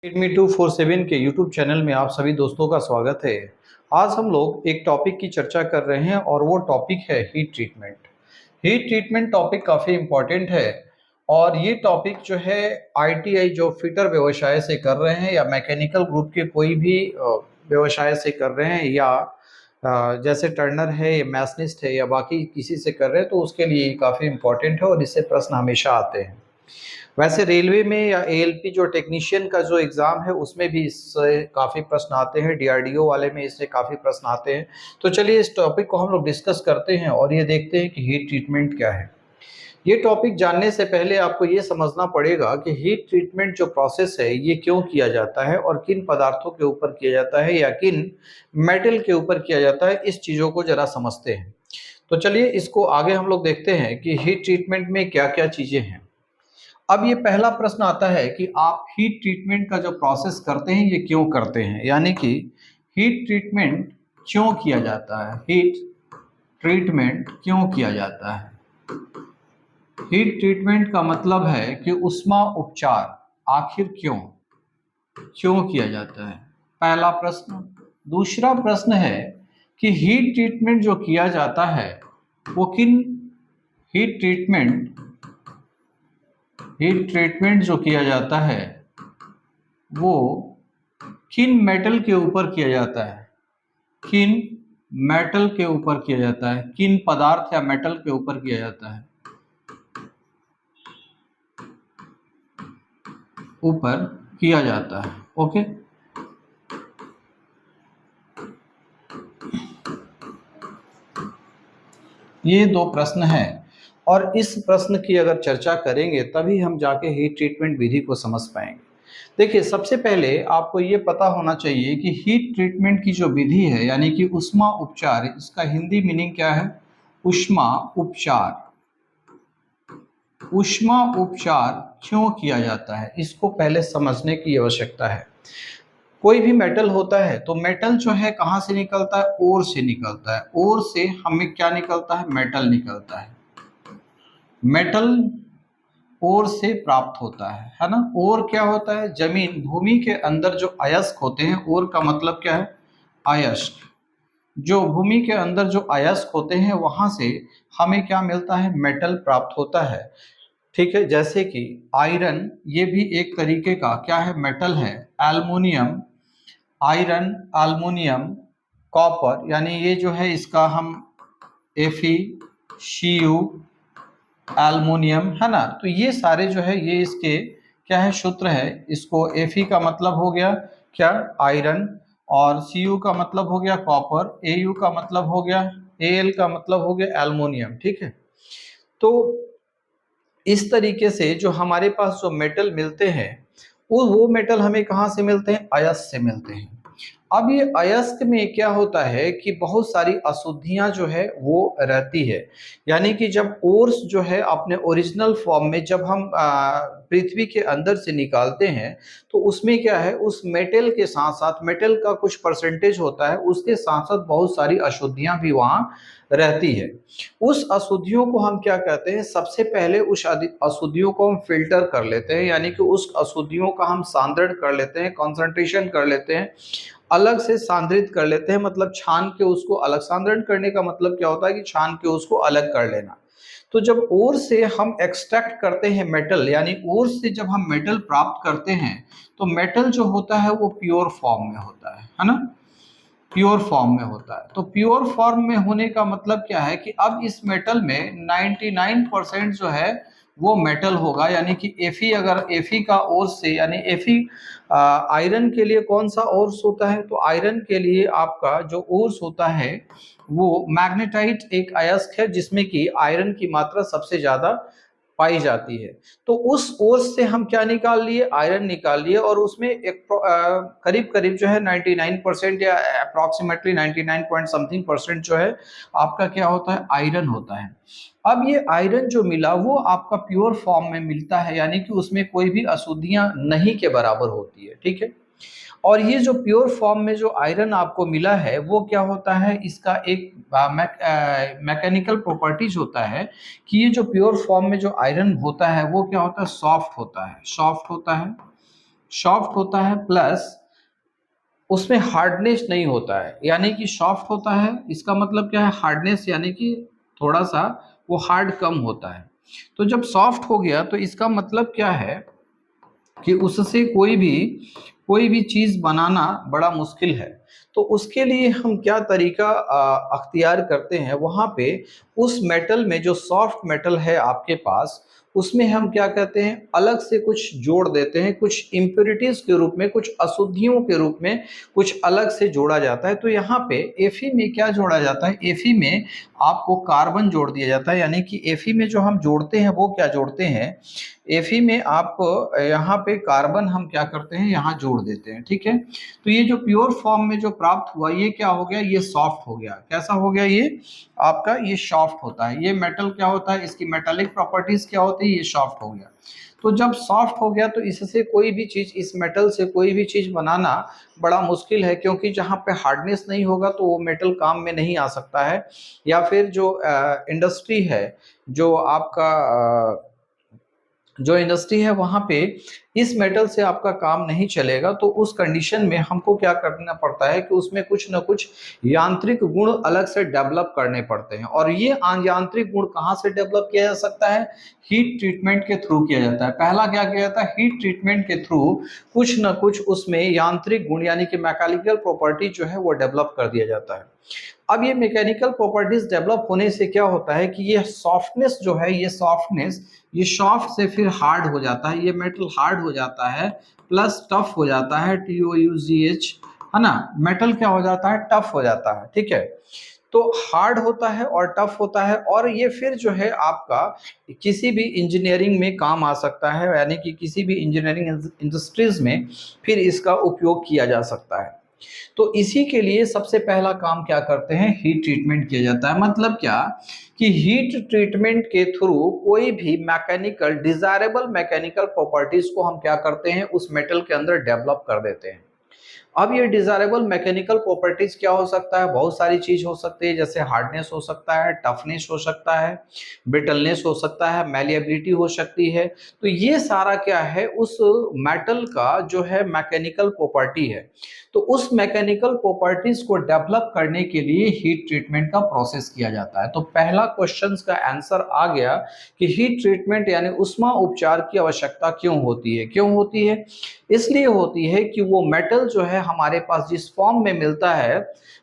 Redmi 247 के YouTube channel में आप सभी दोस्तों का स्वागत है। आज हम लोग एक टॉपिक की चर्चा कर रहे हैं और वो टॉपिक है heat treatment. Heat treatment topic काफ़ी इम्पोर्टेंट है और ये टॉपिक जो है आईटीआई जो फिटर व्यवसाय से कर रहे हैं या मैकेनिकल ग्रुप के कोई भी व्यवसाय से कर रहे हैं या जैसे टर्नर है या मैसनिस्ट है या बाकी किसी से कर रहे हैं तो उसके लिए काफ़ी इम्पोर्टेंट है और इससे प्रश्न हमेशा आते हैं। वैसे रेलवे में या एएलपी जो टेक्नीशियन का जो एग्ज़ाम है उसमें भी इससे काफ़ी प्रश्न आते हैं, डीआरडीओ वाले में इससे काफ़ी प्रश्न आते हैं। तो चलिए इस टॉपिक को हम लोग डिस्कस करते हैं और ये देखते हैं कि हीट ट्रीटमेंट क्या है। ये टॉपिक जानने से पहले आपको ये समझना पड़ेगा कि हीट ट्रीटमेंट जो प्रोसेस है ये क्यों किया जाता है और किन पदार्थों के ऊपर किया जाता है या किन मेटल के ऊपर किया जाता है, इस चीज़ों को ज़रा समझते हैं। तो चलिए इसको आगे हम लोग देखते हैं कि हीट ट्रीटमेंट में क्या-क्या चीज़ें हैं। अब ये पहला प्रश्न आता है कि आप हीट ट्रीटमेंट का जो प्रोसेस करते हैं ये क्यों करते हैं, यानी कि हीट ट्रीटमेंट क्यों किया जाता है, हीट ट्रीटमेंट क्यों किया जाता है। हीट ट्रीटमेंट का मतलब है कि उष्मा उपचार आखिर क्यों क्यों किया जाता है, पहला प्रश्न। दूसरा प्रश्न है कि हीट ट्रीटमेंट जो किया जाता है वो किन हीट ट्रीटमेंट हीट ट्रीटमेंट जो किया जाता है वो किन मेटल के ऊपर किया जाता है, किन मेटल के ऊपर किया जाता है, किन पदार्थ या मेटल के ऊपर किया जाता है, ऊपर किया जाता है। ओके, ये दो प्रश्न हैं और इस प्रश्न की अगर चर्चा करेंगे तभी हम जाके हीट ट्रीटमेंट विधि को समझ पाएंगे। देखिए, सबसे पहले आपको ये पता होना चाहिए कि हीट ट्रीटमेंट की जो विधि है यानी कि ऊष्मा उपचार, इसका हिंदी मीनिंग क्या है, ऊष्मा उपचार। ऊष्मा उपचार क्यों किया जाता है इसको पहले समझने की आवश्यकता है। कोई भी मेटल होता है तो मेटल जो है कहाँ से निकलता है, ओर से निकलता है। ओर से हमें क्या निकलता है, मेटल निकलता है। मेटल ओर से प्राप्त होता है ना। ओर क्या होता है, जमीन भूमि के अंदर जो अयस्क होते हैं, ओर का मतलब क्या है, अयस्क। जो भूमि के अंदर जो अयस्क होते हैं वहां से हमें क्या मिलता है, मेटल प्राप्त होता है। ठीक है, जैसे कि आयरन, ये भी एक तरीके का क्या है, मेटल है। एल्युमिनियम, आयरन, एल्युमिनियम, कॉपर, यानी ये जो है इसका हम एफी, सी यू, एल्युमिनियम, है ना। तो ये सारे जो है ये इसके क्या है, सूत्र है। इसको एफी का मतलब हो गया क्या, आयरन, और सीयू का मतलब हो गया कॉपर, एयू का मतलब हो गया, एल का मतलब हो गया एल्युमिनियम। ठीक है, तो इस तरीके से जो हमारे पास जो मेटल मिलते हैं वो मेटल हमें कहाँ से मिलते हैं, अयस्क से मिलते हैं। अब ये अयस्क में क्या होता है कि बहुत सारी अशुद्धियां जो है वो रहती है, यानी कि जब ओर्स जो है अपने ओरिजिनल फॉर्म में जब हम पृथ्वी के अंदर से निकालते हैं तो उसमें क्या है, उस मेटल के साथ साथ मेटल का कुछ परसेंटेज होता है, उसके साथ साथ बहुत सारी अशुद्धियां भी वहाँ रहती है। उस अशुद्धियों को हम क्या कहते हैं, सबसे पहले उस अशुद्धियों को हम फिल्टर कर लेते हैं, यानी कि उस अशुद्धियों का हम सांद्रण कर लेते हैं, कॉन्सेंट्रेशन कर लेते हैं, अलग से सांद्रित कर लेते हैं। मतलब छान के उसको अलग, सांद्रण करने का मतलब क्या होता है कि छान के उसको अलग कर लेना। तो जब ओर से हम एक्सट्रैक्ट करते हैं मेटल, यानी ओर से जब हम मेटल प्राप्त करते हैं तो मेटल जो होता है वो प्योर फॉर्म में होता है ना, प्योर फॉर्म में होता है। तो प्योर फॉर्म में होने का मतलब क्या है कि अब इस मेटल में 99% जो है वो मेटल होगा, यानी कि Fe, अगर Fe का ओर्स से, यानी Fe आयरन के लिए कौन सा ओर्स होता है, तो आयरन के लिए आपका जो ओर्स होता है वो मैग्नेटाइट एक अयस्क है जिसमें कि आयरन की मात्रा सबसे ज्यादा पाई जाती है। तो उस ओर्स से हम क्या निकाल लिए, आयरन निकाल लिए, और उसमें एक करीब करीब जो है 99% या अप्रोक्सीमेटली 99 पॉइंट समथिंग परसेंट जो है आपका क्या होता है, आयरन होता है। अब ये आयरन जो मिला वो आपका प्योर फॉर्म में मिलता है, यानी कि उसमें कोई भी अशुद्धियां नहीं के बराबर होती है। ठीक है, और ये जो प्योर फॉर्म में जो आयरन आपको मिला है वो क्या होता है, इसका एक मैकेनिकल प्रॉपर्टीज होता है कि ये जो प्योर फॉर्म में जो आयरन होता है वो क्या होता है, सॉफ्ट होता है, सॉफ्ट होता है। सॉफ्ट होता है प्लस उसमें हार्डनेस नहीं होता है, यानी कि सॉफ्ट होता है इसका मतलब क्या है, हार्डनेस यानी कि थोड़ा सा वो हार्ड कम होता है। तो जब सॉफ्ट हो गया तो इसका मतलब क्या है कि उससे कोई भी चीज बनाना बड़ा मुश्किल है। तो उसके लिए हम क्या तरीका अख्तियार करते हैं, वहां पे उस मेटल में जो सॉफ्ट मेटल है आपके पास, उसमें हम क्या कहते हैं, अलग से कुछ जोड़ देते हैं, कुछ इम्प्योरिटीज के रूप में, कुछ अशुद्धियों के रूप में कुछ अलग से जोड़ा जाता है। तो यहाँ पे एफी में क्या जोड़ा जाता है, एफी में आपको कार्बन जोड़ दिया जाता है, यानी कि एफी में जो हम जोड़ते हैं वो क्या जोड़ते हैं, एफी में आप यहाँ पे कार्बन हम क्या करते हैं, यहाँ जोड़ देते हैं। ठीक है, तो ये जो प्योर फॉर्म में जो प्राप्त हुआ ये क्या हो गया, ये सॉफ्ट हो गया। कैसा हो गया ये आपका, ये सॉफ्ट होता है। ये मेटल क्या होता है, इसकी मेटालिक प्रॉपर्टीज क्या होती है, ये सॉफ्ट हो गया। तो जब सॉफ्ट हो गया तो इससे कोई भी चीज, इस मेटल से कोई भी चीज बनाना बड़ा मुश्किल है, क्योंकि जहाँ पे हार्डनेस नहीं होगा तो वो मेटल काम में नहीं आ सकता है। या फिर जो इंडस्ट्री है, जो आपका जो इंडस्ट्री है वहां पे इस मेटल से आपका काम नहीं चलेगा। तो उस कंडीशन में हमको क्या करना पड़ता है कि उसमें कुछ ना कुछ यांत्रिक गुण अलग से डेवलप करने पड़ते हैं। और ये यांत्रिक गुण कहाँ से डेवलप किया जा सकता है, हीट ट्रीटमेंट के थ्रू किया जाता है। पहला क्या किया जाता है, हीट ट्रीटमेंट के थ्रू कुछ ना कुछ उसमें यांत्रिक गुण यानी कि मैकेनिकल प्रॉपर्टी जो है वो डेवलप कर दिया जाता है। अब ये मैकेनिकल प्रॉपर्टीज डेवलप होने से क्या होता है कि ये सॉफ्टनेस जो है, ये सॉफ्टनेस, ये सॉफ्ट से फिर हार्ड हो जाता है, ये मेटल हार्ड हो जाता है, प्लस टफ हो जाता है, TOUGH, है ना, मेटल क्या हो जाता है, टफ हो जाता है। ठीक है, तो हार्ड होता है और टफ होता है, और ये फिर जो है आपका किसी भी इंजीनियरिंग में काम आ सकता है, यानी कि किसी भी इंजीनियरिंग इंडस्ट्रीज में फिर इसका उपयोग किया जा सकता है। तो इसी के लिए सबसे पहला काम क्या करते हैं, हीट ट्रीटमेंट किया जाता है। मतलब क्या कि हीट ट्रीटमेंट के थ्रू कोई भी मैकेनिकल, डिजायरेबल मैकेनिकल प्रॉपर्टीज को हम क्या करते हैं, उस मेटल के अंदर डेवलप कर देते हैं। अब ये डिजायरेबल मैकेनिकल प्रॉपर्टीज क्या हो सकता है, बहुत सारी चीज हो सकती है, जैसे हार्डनेस हो सकता है, टफनेस हो सकता है, ब्रिटलनेस हो सकता है, मैलिएबिलिटी हो सकती है। तो ये सारा क्या है, उस मेटल का जो है मैकेनिकल प्रॉपर्टी है। तो उस मैकेनिकल प्रॉपर्टीज को डेवलप करने के लिए हीट ट्रीटमेंट का प्रोसेस किया जाता है। तो पहला क्वेश्चन का आंसर आ गया कि हीट ट्रीटमेंट यानी उष्मा उपचार की आवश्यकता क्यों होती है। क्यों होती है, इसलिए होती है कि वो मेटल जो है हमारे पास जिस फॉर्म में मिलता है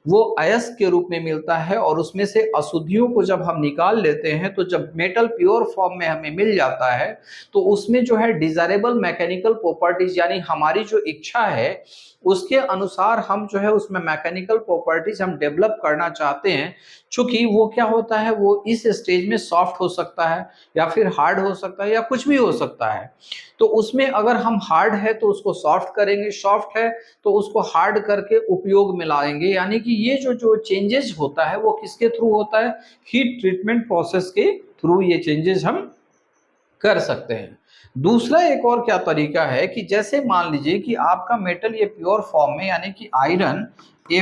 वो अयस्क के रूप में मिलता है, और उसमें से अशुद्धियों को जब हम निकाल लेते हैं, तो जब मेटल प्योर फॉर्म में हमें मिल जाता है तो उसमें जो है डिजायरेबल मैकेनिकल प्रॉपर्टीज यानी हमारी जो इच्छा है उसके अनुसार हम जो है उसमें मैकेनिकल प्रॉपर्टीज हम डेवलप करना चाहते हैं। चूंकि वो क्या होता है, वो इस स्टेज में सॉफ्ट हो सकता है, या फिर हार्ड हो सकता है, या कुछ भी हो सकता है। तो उसमें अगर हम हार्ड है तो उसको सॉफ्ट करेंगे, सॉफ्ट है तो उसको हार्ड करके उपयोग में लाएंगे। यानी कि ये जो जो चेंजेस होता है वो किसके थ्रू होता है, हीट ट्रीटमेंट प्रोसेस के थ्रू ये चेंजेस हम कर सकते हैं। दूसरा एक और क्या तरीका है कि जैसे मान लीजिए कि आपका मेटल ये प्योर फॉर्म में यानी कि आयरन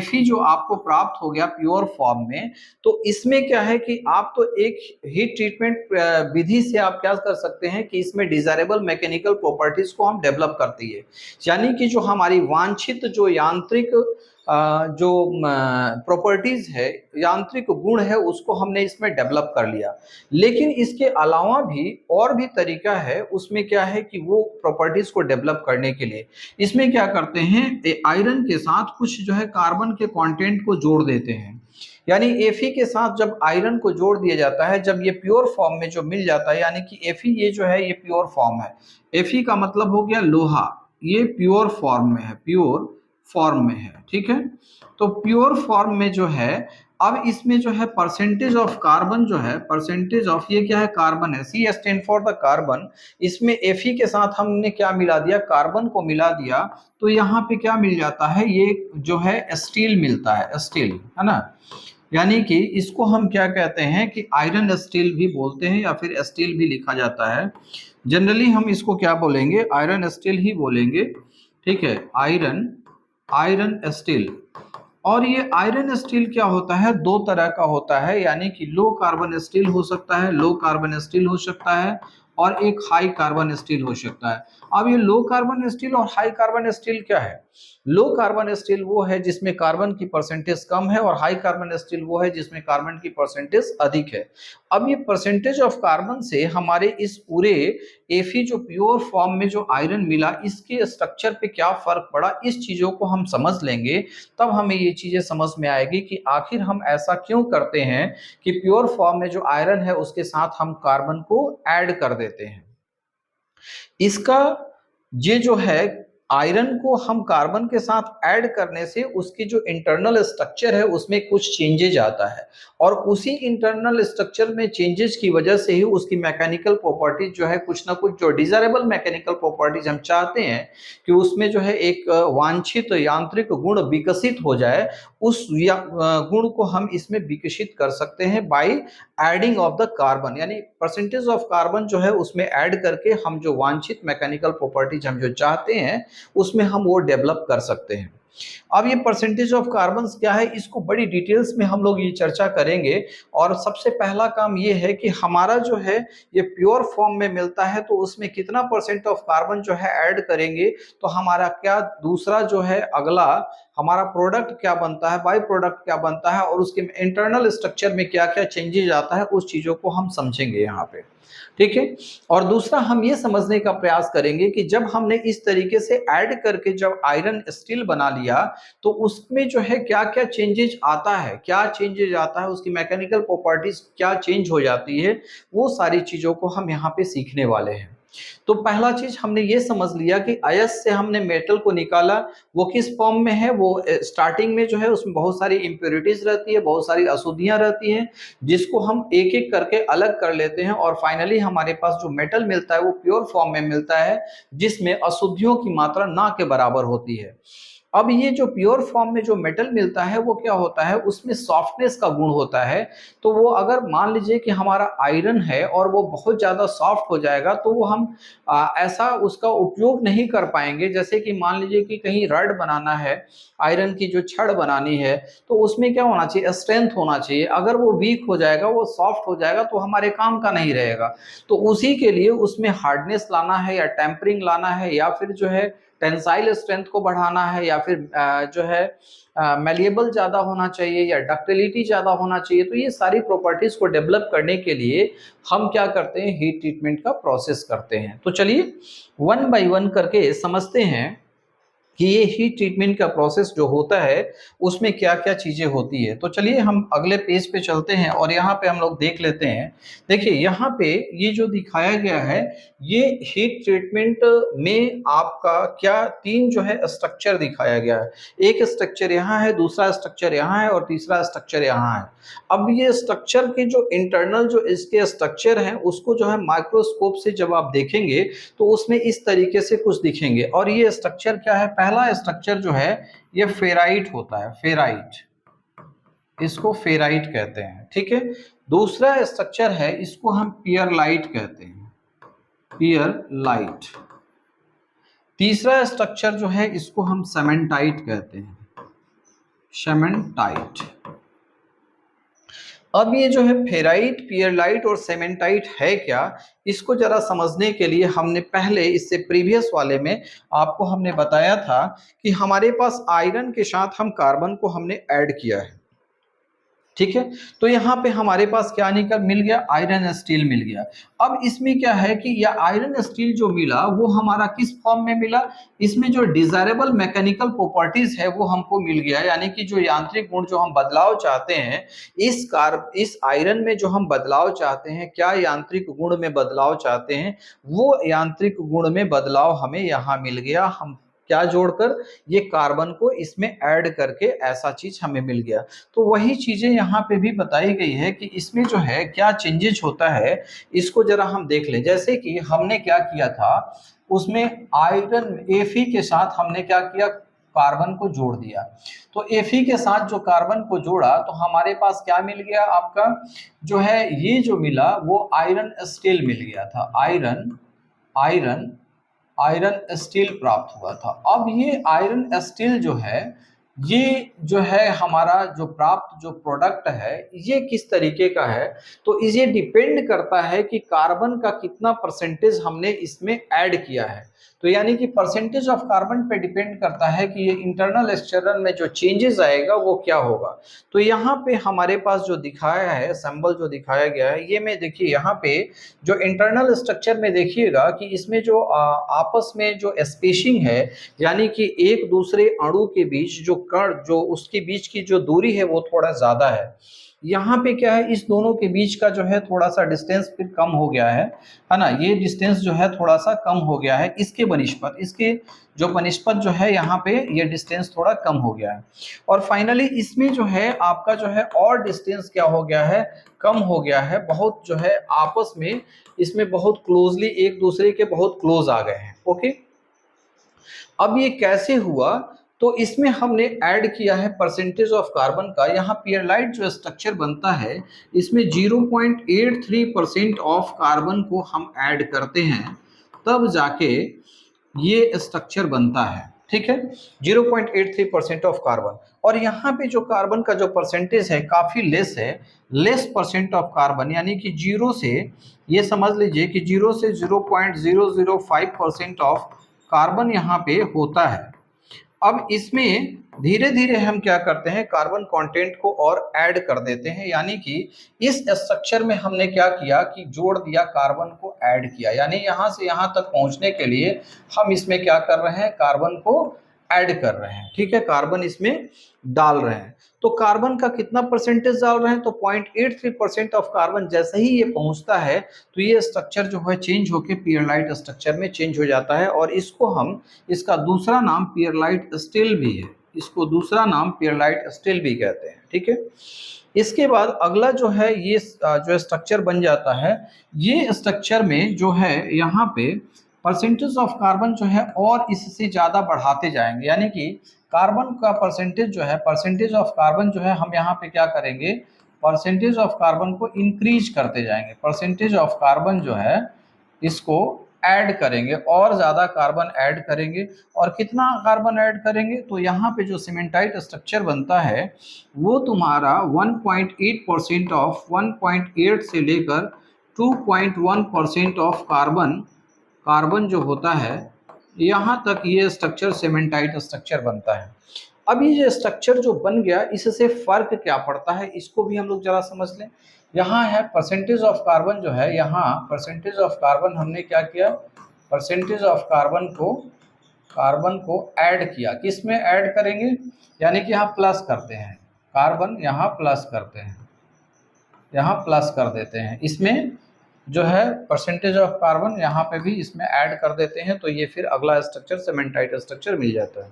Fe जो आपको प्राप्त हो गया प्योर फॉर्म में, तो इसमें क्या है कि आप तो एक हीट ट्रीटमेंट विधि से आप क्या कर सकते हैं कि इसमें डिजायरेबल मैकेनिकल प्रॉपर्टीज को हम डेवलप करती है, यानी कि जो हमारी वांछित जो यांत्रिक जो प्रॉपर्टीज है, यांत्रिक गुण है, उसको हमने इसमें डेवलप कर लिया। लेकिन इसके अलावा भी और भी तरीका है, उसमें क्या है कि वो प्रॉपर्टीज को डेवलप करने के लिए इसमें क्या करते हैं, आयरन के साथ कुछ जो है कार्बन के कंटेंट को जोड़ देते हैं। यानी Fe के साथ जब आयरन को जोड़ दिया जाता है, जब ये प्योर फॉर्म में जो मिल जाता है, यानी कि Fe ये जो है ये प्योर फॉर्म है, Fe का मतलब हो गया लोहा, ये प्योर फॉर्म में है, प्योर फॉर्म में है। ठीक है, तो प्योर फॉर्म में जो है, अब इसमें जो है परसेंटेज ऑफ कार्बन जो है, परसेंटेज ऑफ ये क्या है, कार्बन है, C stand for the carbon. इसमें Fe के साथ हमने क्या मिला दिया, कार्बन को मिला दिया, तो यहाँ पे क्या मिल जाता है, ये जो है स्टील मिलता है, स्टील, है ना। यानी कि इसको हम क्या कहते हैं कि आयरन स्टील भी बोलते हैं, या फिर स्टील भी लिखा जाता है। जनरली हम इसको क्या बोलेंगे, आयरन स्टील ही बोलेंगे। ठीक है, आयरन, आयरन स्टील। और ये आयरन स्टील क्या होता है, दो तरह का होता है, यानी कि लो कार्बन स्टील हो सकता है, लो कार्बन स्टील हो सकता है, और एक हाई कार्बन स्टील हो सकता है। अब ये लो कार्बन स्टील और हाई कार्बन स्टील क्या है? लो कार्बन स्टील वो है जिसमें कार्बन की परसेंटेज कम है, और हाई कार्बन स्टील वो है जिसमें कार्बन की परसेंटेज अधिक है। अब ये परसेंटेज ऑफ कार्बन से हमारे इस पूरे Fe जो प्योर फॉर्म में जो आयरन मिला, इसके स्ट्रक्चर पे क्या फर्क पड़ा, इस चीजों को हम समझ लेंगे, तब हमें ये चीजें समझ में आएगी कि आखिर हम ऐसा क्यों करते हैं कि प्योर फॉर्म में जो आयरन है उसके साथ हम कार्बन को ऐड कर देते हैं। इसका ये जो है, आयरन को हम कार्बन के साथ ऐड करने से उसकी जो इंटरनल स्ट्रक्चर है उसमें कुछ चेंजेज आता है, और उसी इंटरनल स्ट्रक्चर में चेंजेस की वजह से ही उसकी मैकेनिकल प्रॉपर्टीज जो है, कुछ ना कुछ जो डिजायरेबल मैकेनिकल प्रॉपर्टीज हम चाहते हैं कि उसमें जो है एक वांछित यांत्रिक गुण विकसित हो जाए, उस गुण को हम इसमें विकसित कर सकते हैं by adding of the carbon, यानी परसेंटेज ऑफ कार्बन जो है उसमें ऐड करके हम जो वांछित मैकेनिकल प्रॉपर्टीज हम जो चाहते हैं उसमें हम वो डेवलप कर सकते हैं। अब ये परसेंटेज ऑफ कार्बन क्या है, इसको बड़ी डिटेल्स में हम लोग ये चर्चा करेंगे। और सबसे पहला काम ये है कि हमारा जो है ये प्योर फॉर्म में मिलता है तो उसमें कितना परसेंट ऑफ कार्बन जो है ऐड करेंगे तो हमारा क्या दूसरा जो है अगला हमारा प्रोडक्ट क्या बनता है, बाई प्रोडक्ट क्या बनता है, और उसके इंटरनल स्ट्रक्चर में क्या क्या चेंजेज आता है, उस चीजों को हम समझेंगे यहाँ पे। ठीक है। और दूसरा हम ये समझने का प्रयास करेंगे कि जब हमने इस तरीके से ऐड करके जब आयरन स्टील बना लिया तो उसमें जो है क्या क्या चेंजेज आता है, क्या चेंजेज आता है, उसकी मैकेनिकल प्रॉपर्टीज क्या चेंज हो जाती है, वो सारी चीजों को हम यहाँ पे सीखने वाले हैं। तो पहला चीज हमने ये समझ लिया कि अयस्क से हमने मेटल को निकाला, वो किस फॉर्म में है, वो स्टार्टिंग में जो है उसमें बहुत सारी इंप्योरिटीज रहती है, बहुत सारी अशुद्धियां रहती हैं, जिसको हम एक एक करके अलग कर लेते हैं, और फाइनली हमारे पास जो मेटल मिलता है वो प्योर फॉर्म में मिलता है जिसमें अशुद्धियों की मात्रा ना के बराबर होती है। अब ये जो प्योर फॉर्म में जो मेटल मिलता है वो क्या होता है, उसमें सॉफ्टनेस का गुण होता है। तो वो अगर मान लीजिए कि हमारा आयरन है और वो बहुत ज़्यादा सॉफ्ट हो जाएगा तो वो हम ऐसा उसका उपयोग नहीं कर पाएंगे। जैसे कि मान लीजिए कि कहीं रड बनाना है, आयरन की जो छड़ बनानी है, तो उसमें क्या होना चाहिए, स्ट्रेंथ होना चाहिए। अगर वो वीक हो जाएगा, वो सॉफ्ट हो जाएगा तो हमारे काम का नहीं रहेगा। तो उसी के लिए उसमें हार्डनेस लाना है या टेम्परिंग लाना है या फिर जो है टेंसाइल स्ट्रेंथ को बढ़ाना है या फिर जो है मैलिएबल ज़्यादा होना चाहिए या डक्टिलिटी ज़्यादा होना चाहिए। तो ये सारी प्रॉपर्टीज़ को डेवलप करने के लिए हम क्या करते हैं, हीट ट्रीटमेंट का प्रोसेस करते हैं। तो चलिए वन बाय वन करके समझते हैं कि ये हीट ट्रीटमेंट का प्रोसेस जो होता है उसमें क्या क्या चीज़ें होती है। तो चलिए हम अगले पेज पे चलते हैं और यहाँ पे हम लोग देख लेते हैं। देखिए यहाँ पे ये जो दिखाया गया है, ये हीट ट्रीटमेंट में आपका क्या तीन जो है स्ट्रक्चर दिखाया गया है। एक स्ट्रक्चर यहाँ है, दूसरा स्ट्रक्चर यहाँ है और तीसरा स्ट्रक्चर यहाँ है। अब ये स्ट्रक्चर के जो इंटरनल जो इसके स्ट्रक्चर हैं उसको जो है माइक्रोस्कोप से जब आप देखेंगे तो उसमें इस तरीके से कुछ दिखेंगे। और ये स्ट्रक्चर क्या है, पहला स्ट्रक्चर जो है ये फेराइट होता है, फेराइट, इसको फेराइट कहते हैं। ठीक है। दूसरा स्ट्रक्चर है, इसको हम पियरलाइट कहते हैं, पियरलाइट। तीसरा स्ट्रक्चर जो है इसको हम सेमेंटाइट कहते हैं, सेमेंटाइट। अब ये जो है फेराइट, पियरलाइट और सेमेंटाइट है क्या, इसको जरा समझने के लिए हमने पहले इससे प्रीवियस वाले में आपको हमने बताया था कि हमारे पास आयरन के साथ हम कार्बन को हमने ऐड किया है। ठीक है। तो यहाँ पे हमारे पास क्या निकल मिल गया, आयरन स्टील मिल गया। अब इसमें क्या है कि यह आयरन स्टील जो मिला वो हमारा किस फॉर्म में मिला, इसमें जो डिजायरेबल मैकेनिकल प्रॉपर्टीज है वो हमको मिल गया। यानी कि जो यांत्रिक गुण जो हम बदलाव चाहते हैं, इस आयरन में जो हम बदलाव चाहते हैं, क्या यांत्रिक गुण में बदलाव चाहते हैं, वो यांत्रिक गुण में बदलाव हमें यहाँ मिल गया। हम क्या जोड़कर, ये कार्बन को इसमें ऐड करके ऐसा चीज हमें मिल गया। तो वही चीजें यहाँ पे भी बताई गई है कि इसमें जो है क्या चेंजेस होता है, इसको जरा हम देख लें। जैसे कि हमने क्या किया था, उसमें आयरन Fe के साथ हमने क्या किया, कार्बन को जोड़ दिया। तो Fe के साथ जो कार्बन को जोड़ा तो हमारे पास क्या मिल गया, आपका जो है ये जो मिला वो आयरन स्टील मिल गया था, आयरन स्टील प्राप्त हुआ था। अब ये आयरन स्टील जो है ये जो है हमारा जो प्राप्त जो प्रोडक्ट है ये किस तरीके का है, तो ये डिपेंड करता है कि कार्बन का कितना परसेंटेज हमने इसमें ऐड किया है। तो यानी कि परसेंटेज ऑफ कार्बन पे डिपेंड करता है कि ये इंटरनल स्ट्रक्चर में जो चेंजेस आएगा वो क्या होगा। तो यहाँ पे हमारे पास जो दिखाया है सिंबल जो दिखाया गया है, ये में देखिए यहाँ पे जो इंटरनल स्ट्रक्चर में देखिएगा कि इसमें जो आपस में जो स्पेसिंग है, यानी कि एक दूसरे अणु के बीच जो कण जो उसके बीच की जो दूरी है वो थोड़ा ज्यादा है। यहाँ पे क्या है, इस दोनों के बीच का जो है थोड़ा सा डिस्टेंस फिर कम हो गया है ना। ये डिस्टेंस जो है थोड़ा सा कम हो गया है इसके बनिस्पत, इसके जो बनिस्पत जो है यहाँ पे ये डिस्टेंस थोड़ा कम हो गया है। और फाइनली इसमें जो है आपका जो है और डिस्टेंस क्या हो गया है, कम हो गया है, बहुत जो है आपस में इसमें बहुत क्लोजली एक दूसरे के बहुत क्लोज आ गए हैं। ओके, अब ये कैसे हुआ, तो इसमें हमने ऐड किया है परसेंटेज ऑफ कार्बन का। यहाँ पीरलाइट जो स्ट्रक्चर बनता है इसमें 0.83% ऑफ कार्बन को हम ऐड करते हैं, तब जाके ये स्ट्रक्चर बनता है। ठीक है, 0.83% ऑफ कार्बन। और यहाँ पे जो कार्बन का जो परसेंटेज है काफी लेस है, लेस परसेंट ऑफ कार्बन, यानी कि जीरो से, ये समझ लीजिए कि 0 से 0.005% ऑफ कार्बन यहाँ पे होता है। अब इसमें धीरे धीरे हम क्या करते हैं, कार्बन कंटेंट को और ऐड कर देते हैं, यानी कि इस स्ट्रक्चर में हमने क्या किया कि जोड़ दिया, कार्बन को ऐड किया, यानी यहां से यहां तक पहुंचने के लिए हम इसमें क्या कर रहे हैं, कार्बन को ऐड कर रहे हैं। ठीक है, कार्बन इसमें डाल रहे हैं। तो कार्बन का कितना परसेंटेज डाल रहे हैं, तो 0.83% ऑफ कार्बन जैसे ही ये पहुंचता है तो ये स्ट्रक्चर जो है चेंज होकर पीरलाइट स्ट्रक्चर में चेंज हो जाता है। और इसको हम, इसका दूसरा नाम पीरलाइट स्टील भी है, इसको दूसरा नाम पीरलाइट स्टील भी कहते हैं। ठीक है, इसके बाद अगला जो है ये जो स्ट्रक्चर बन जाता है, ये स्ट्रक्चर में जो है यहाँ पे परसेंटेज ऑफ कार्बन जो है और इससे ज़्यादा बढ़ाते जाएंगे, यानी कि कार्बन का परसेंटेज जो है, परसेंटेज ऑफ कार्बन जो है हम यहाँ पे क्या करेंगे, परसेंटेज ऑफ कार्बन को इंक्रीज करते जाएंगे। परसेंटेज ऑफ कार्बन जो है इसको ऐड करेंगे और ज़्यादा कार्बन ऐड करेंगे। और कितना कार्बन ऐड करेंगे, तो यहाँ पे जो सीमेंटाइट स्ट्रक्चर बनता है वो तुम्हारा 1.8% ऑफ 1.8 से लेकर 2.1% ऑफ कार्बन, कार्बन जो होता है यहाँ तक ये स्ट्रक्चर सीमेंटाइट स्ट्रक्चर बनता है। अब ये जो स्ट्रक्चर जो बन गया इससे फर्क क्या पड़ता है, इसको भी हम लोग जरा समझ लें। यहाँ है परसेंटेज ऑफ कार्बन जो है, यहाँ परसेंटेज ऑफ कार्बन हमने क्या किया, परसेंटेज ऑफ कार्बन को ऐड किया। किस में ऐड करेंगे, यानी कि यहाँ प्लस करते हैं, कार्बन यहाँ प्लस करते हैं, यहाँ प्लस कर देते हैं, इसमें जो है परसेंटेज ऑफ कार्बन यहाँ पे भी इसमें ऐड कर देते हैं, तो ये फिर अगला स्ट्रक्चर सीमेंटाइट स्ट्रक्चर मिल जाता है।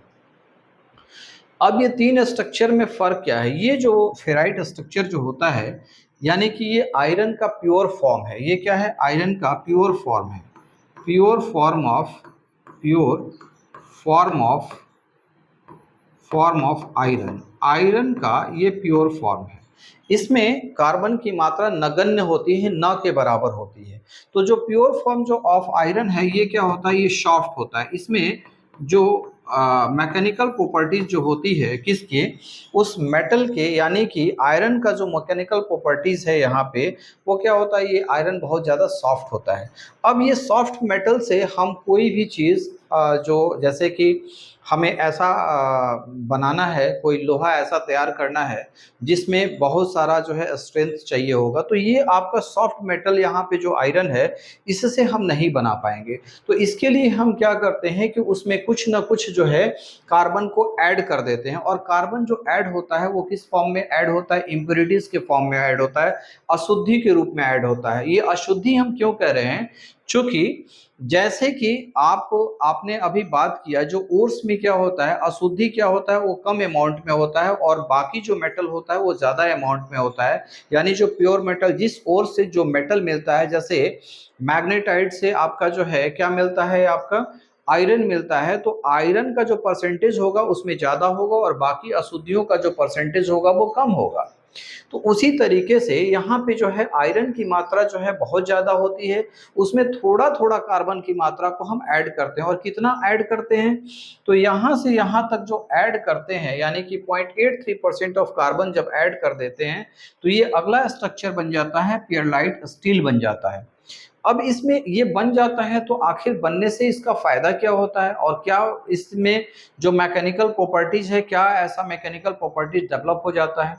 अब ये तीन स्ट्रक्चर में फर्क क्या है, ये जो फेराइट स्ट्रक्चर जो होता है, यानी कि ये आयरन का प्योर फॉर्म है। ये क्या है, आयरन का प्योर फॉर्म है, pure form of iron, iron का ये प्योर फॉर्म है। इसमें कार्बन की मात्रा नगण्य होती है, न के बराबर होती है। तो जो प्योर फॉर्म जो ऑफ आयरन है ये क्या होता है, ये सॉफ्ट होता है। इसमें जो मैकेनिकल प्रॉपर्टीज जो होती है किसके, उस मेटल के, यानी कि आयरन का जो मैकेनिकल प्रॉपर्टीज है यहाँ पे वो क्या होता है, ये आयरन बहुत ज़्यादा सॉफ्ट होता है। अब ये सॉफ्ट मेटल से हम कोई भी चीज़ जो, जैसे कि हमें ऐसा बनाना है, कोई लोहा ऐसा तैयार करना है जिसमें बहुत सारा जो है स्ट्रेंथ चाहिए होगा, तो ये आपका सॉफ्ट मेटल यहाँ पे जो आयरन है इससे हम नहीं बना पाएंगे। तो इसके लिए हम क्या करते हैं कि उसमें कुछ ना कुछ जो है कार्बन को ऐड कर देते हैं। और कार्बन जो ऐड होता है वो किस फॉर्म में ऐड होता है, इम्प्योरिटीज के फॉर्म में ऐड होता है, अशुद्धि के रूप में ऐड होता है। ये अशुद्धि हम क्यों कह रहे हैं, चूंकि जैसे कि आपने अभी बात किया, जो ओर्स में क्या होता है, अशुद्धि क्या होता है, वो कम अमाउंट में होता है और बाकी जो मेटल होता है वो ज़्यादा अमाउंट में होता है। यानी जो प्योर मेटल, जिस ओर से जो मेटल मिलता है, जैसे मैग्नेटाइट से आपका जो है क्या मिलता है, आपका आयरन मिलता है, तो आयरन का जो परसेंटेज होगा उसमें ज़्यादा होगा और बाकी अशुद्धियों का जो परसेंटेज होगा वो कम होगा। तो उसी तरीके से यहाँ पे जो है आयरन की मात्रा जो है बहुत ज़्यादा होती है, उसमें थोड़ा थोड़ा कार्बन की मात्रा को हम ऐड करते हैं। और कितना ऐड करते हैं, तो यहाँ से यहाँ तक जो ऐड करते हैं यानी कि 0.83% ऑफ कार्बन जब ऐड कर देते हैं तो ये अगला स्ट्रक्चर बन जाता है पियरलाइट स्टील बन जाता है। अब इसमें ये बन जाता है तो आखिर बनने से इसका फायदा क्या होता है और क्या इसमें जो मैकेनिकल प्रॉपर्टीज है, क्या ऐसा मैकेनिकल प्रॉपर्टीज डेवलप हो जाता है।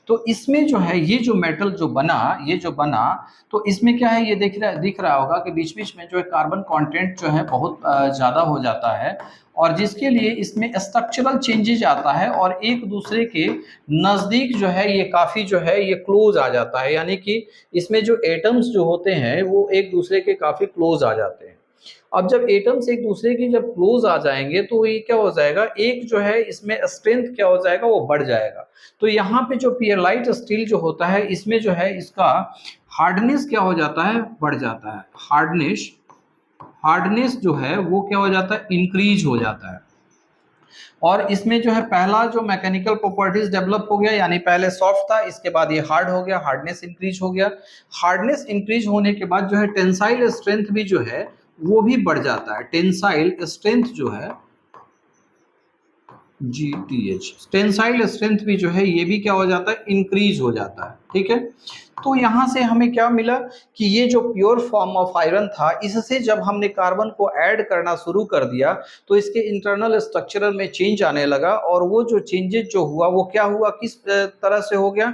तो इसमें जो है ये जो मेटल जो बना, ये जो बना, तो इसमें क्या है, ये दिख रहा होगा कि बीच बीच में जो है कार्बन कंटेंट जो है बहुत ज़्यादा हो जाता है और जिसके लिए इसमें स्ट्रक्चरल चेंजेज आता है और एक दूसरे के नज़दीक जो है ये काफ़ी जो है ये क्लोज आ जाता है, यानी कि इसमें जो एटम्स जो होते हैं वो एक दूसरे के काफ़ी क्लोज आ जाते हैं। अब जब एटम्स एक दूसरे की जब क्लोज आ जाएंगे तो ये क्या हो जाएगा, एक जो है इसमें स्ट्रेंथ क्या हो जाएगा, वो बढ़ जाएगा। तो यहाँ पे जो पियरलाइट स्टील जो होता है इसमें जो है इसका हार्डनेस क्या हो जाता है, बढ़ जाता है। हार्डनेस जो है वो क्या हो जाता है, इंक्रीज हो जाता है। और इसमें जो है पहला जो मैकेनिकल प्रॉपर्टीज डेवलप हो गया, यानी पहले सॉफ्ट था, इसके बाद ये हार्ड हो गया, हार्डनेस इंक्रीज हो गया। हार्डनेस इंक्रीज होने के बाद जो है टेंसाइल स्ट्रेंथ भी जो है वो भी बढ़ जाता है। टेंसाइल स्ट्रेंथ जो है GTH, टेंसाइल स्ट्रेंथ भी जो है ये भी क्या हो जाता है, इंक्रीज हो जाता है। ठीक है, तो यहाँ से हमें क्या मिला कि ये जो प्योर फॉर्म ऑफ आयरन था, इससे जब हमने कार्बन को ऐड करना शुरू कर दिया तो इसके इंटरनल स्ट्रक्चरल में चेंज आने लगा। और वो जो चेंजेस जो हुआ वो क्या हुआ, किस तरह से हो गया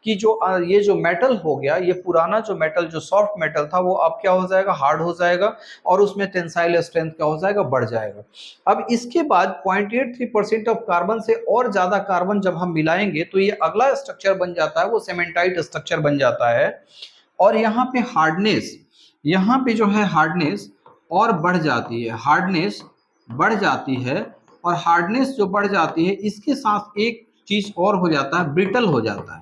कि जो ये जो मेटल हो गया, ये पुराना जो मेटल जो सॉफ्ट मेटल था वो अब क्या हो जाएगा, हार्ड हो जाएगा और उसमें टेंसाइल स्ट्रेंथ क्या हो जाएगा, बढ़ जाएगा। अब इसके बाद 0.83% ऑफ कार्बन से और ज्यादा कार्बन जब हम मिलाएंगे तो ये अगला स्ट्रक्चर बन जाता है, वो सेमेंटाइट स्ट्रक्चर बन जाता है। और यहाँ पे हार्डनेस, यहाँ पे जो है हार्डनेस और बढ़ जाती है, हार्डनेस बढ़ जाती है। और हार्डनेस जो बढ़ जाती है इसके साथ एक चीज और हो जाता है, ब्रिटल हो जाता है।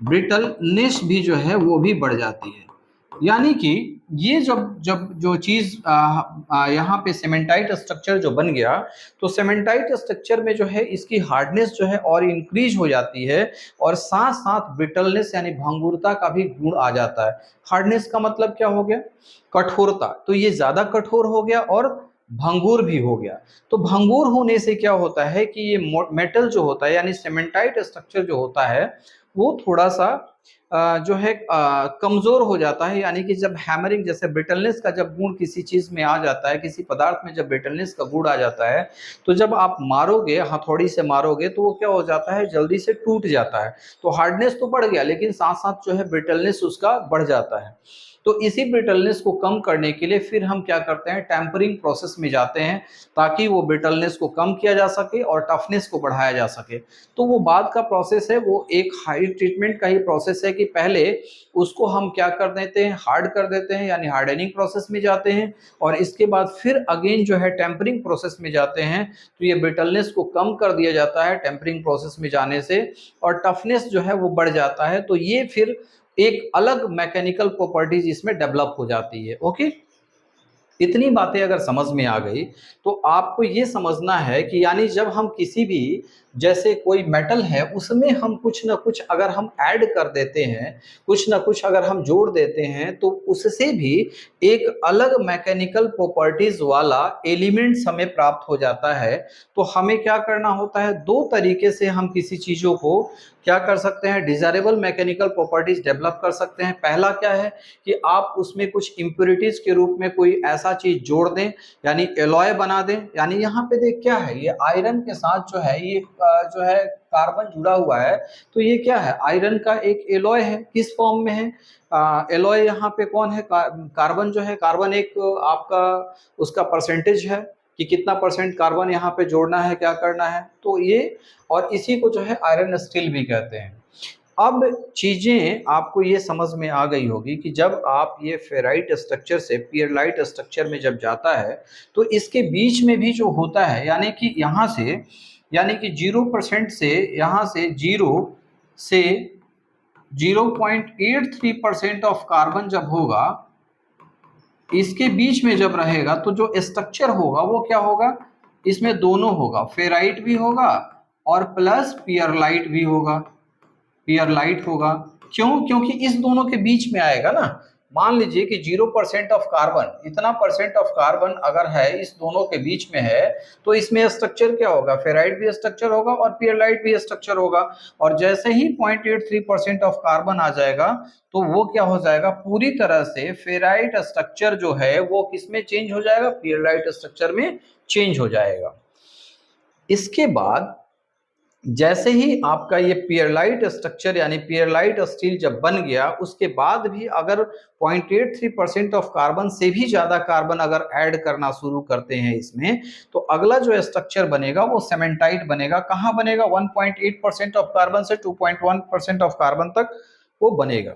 ब्रिटलनेस भी जो है वो भी बढ़ जाती है। यानी कि ये जब जब जो चीज यहाँ पे सीमेंटाइट स्ट्रक्चर जो बन गया तो सीमेंटाइट स्ट्रक्चर में जो है इसकी हार्डनेस जो है और इंक्रीज हो जाती है और साथ साथ ब्रिटलनेस यानी भंगुरता का भी गुण आ जाता है। हार्डनेस का मतलब क्या हो गया, कठोरता, तो ये ज्यादा कठोर हो गया और भंगुर भी हो गया। तो भंगुर होने से क्या होता है कि ये मेटल जो होता है यानी सीमेंटाइट स्ट्रक्चर जो होता है वो थोड़ा सा जो है कमजोर हो जाता है। यानी कि जब हैमरिंग, जैसे ब्रिटलनेस का जब गुण किसी चीज में आ जाता है, किसी पदार्थ में जब ब्रिटलनेस का गुण आ जाता है तो जब आप मारोगे, हथौड़ी से मारोगे तो वो क्या हो जाता है, जल्दी से टूट जाता है। तो हार्डनेस तो बढ़ गया लेकिन साथ साथ जो है ब्रिटलनेस उसका बढ़ जाता है। तो इसी ब्रिटलनेस को कम करने के लिए फिर हम क्या करते हैं, टेम्परिंग प्रोसेस में जाते हैं ताकि वो ब्रिटलनेस को कम किया जा सके और टफनेस को बढ़ाया जा सके। तो वो बाद का प्रोसेस है, वो एक हाई ट्रीटमेंट का ही प्रोसेस है कि पहले उसको हम क्या कर देते हैं, हार्ड कर देते हैं यानी हार्डनिंग प्रोसेस में जाते हैं और इसके बाद फिर अगेन जो है टेम्परिंग प्रोसेस में जाते हैं। तो ये ब्रिटलनेस को कम कर दिया जाता है टेम्परिंग प्रोसेस में जाने से और टफनेस जो है वो बढ़ जाता है। तो ये फिर एक अलग मैकेनिकल प्रॉपर्टीज इसमें डेवलप हो जाती है। ओके, इतनी बातें अगर समझ में आ गई तो आपको ये समझना है कि यानी जब हम किसी भी, जैसे कोई मेटल है उसमें हम कुछ ना कुछ अगर हम ऐड कर देते हैं, कुछ ना कुछ अगर हम जोड़ देते हैं तो उससे भी एक अलग मैकेनिकल प्रॉपर्टीज वाला एलिमेंट्स हमें प्राप्त हो जाता है। तो हमें क्या करना होता है, दो तरीके से हम किसी चीज़ों को क्या कर सकते हैं, डिजायरेबल मैकेनिकल प्रॉपर्टीज डेवलप कर सकते हैं। पहला क्या है कि आप उसमें कुछ इम्प्योरिटीज के रूप में कोई ऐसा चीज जोड़ दें यानी एलॉय बना दें। यानी यहाँ पे देख क्या है, ये आयरन के साथ जो है ये जो है कार्बन जुड़ा हुआ है, तो ये क्या है, आयरन का एक एलॉय है। किस फॉर्म में है एलॉय, यहाँ पे कौन है, कार्बन जो है, कार्बन एक आपका उसका परसेंटेज है कि कितना परसेंट कार्बन यहाँ पे जोड़ना है, क्या करना है। तो ये, और इसी को जो है आयरन स्टील भी कहते हैं। अब चीजें आपको ये समझ में आ गई होगी कि जब आप ये फेराइट स्ट्रक्चर से पियरलाइट स्ट्रक्चर में जब जाता है तो इसके बीच में भी जो होता है, यानी कि यहाँ से, यानी कि 0% से, यहाँ से 0 से 0.83% ऑफ कार्बन जब होगा, इसके बीच में जब रहेगा तो जो स्ट्रक्चर होगा वो क्या होगा, इसमें दोनों होगा, फेराइट भी होगा और प्लस पियरलाइट भी होगा। पियरलाइट होगा। क्यों? क्योंकि इस दोनों के बीच में आएगा ना। मान लीजिए कि 0% ऑफ कार्बन, इतना परसेंट ऑफ कार्बन अगर है इस दोनों के बीच में है, तो इसमें स्ट्रक्चर क्या होगा? फेराइट भी स्ट्रक्चर होगा और पियरलाइट भी स्ट्रक्चर होगा। और जैसे ही 0.83% ऑफ कार्बन आ जाएगा तो वो क्या हो जाएगा? पूरी तरह से फेराइट स्ट्रक्चर जो है वो किसमें चेंज हो जाएगा? पियरलाइट स्ट्रक्चर में चेंज हो जाएगा। इसके बाद जैसे ही आपका ये पियरलाइट स्ट्रक्चर यानी पियरलाइट स्टील जब बन गया, उसके बाद भी अगर 0.83% ऑफ कार्बन से भी ज्यादा कार्बन अगर ऐड करना शुरू करते हैं इसमें, तो अगला जो स्ट्रक्चर बनेगा वो सेमेंटाइट बनेगा। कहाँ बनेगा? 1.8% ऑफ कार्बन से 2.1% ऑफ कार्बन तक वो बनेगा।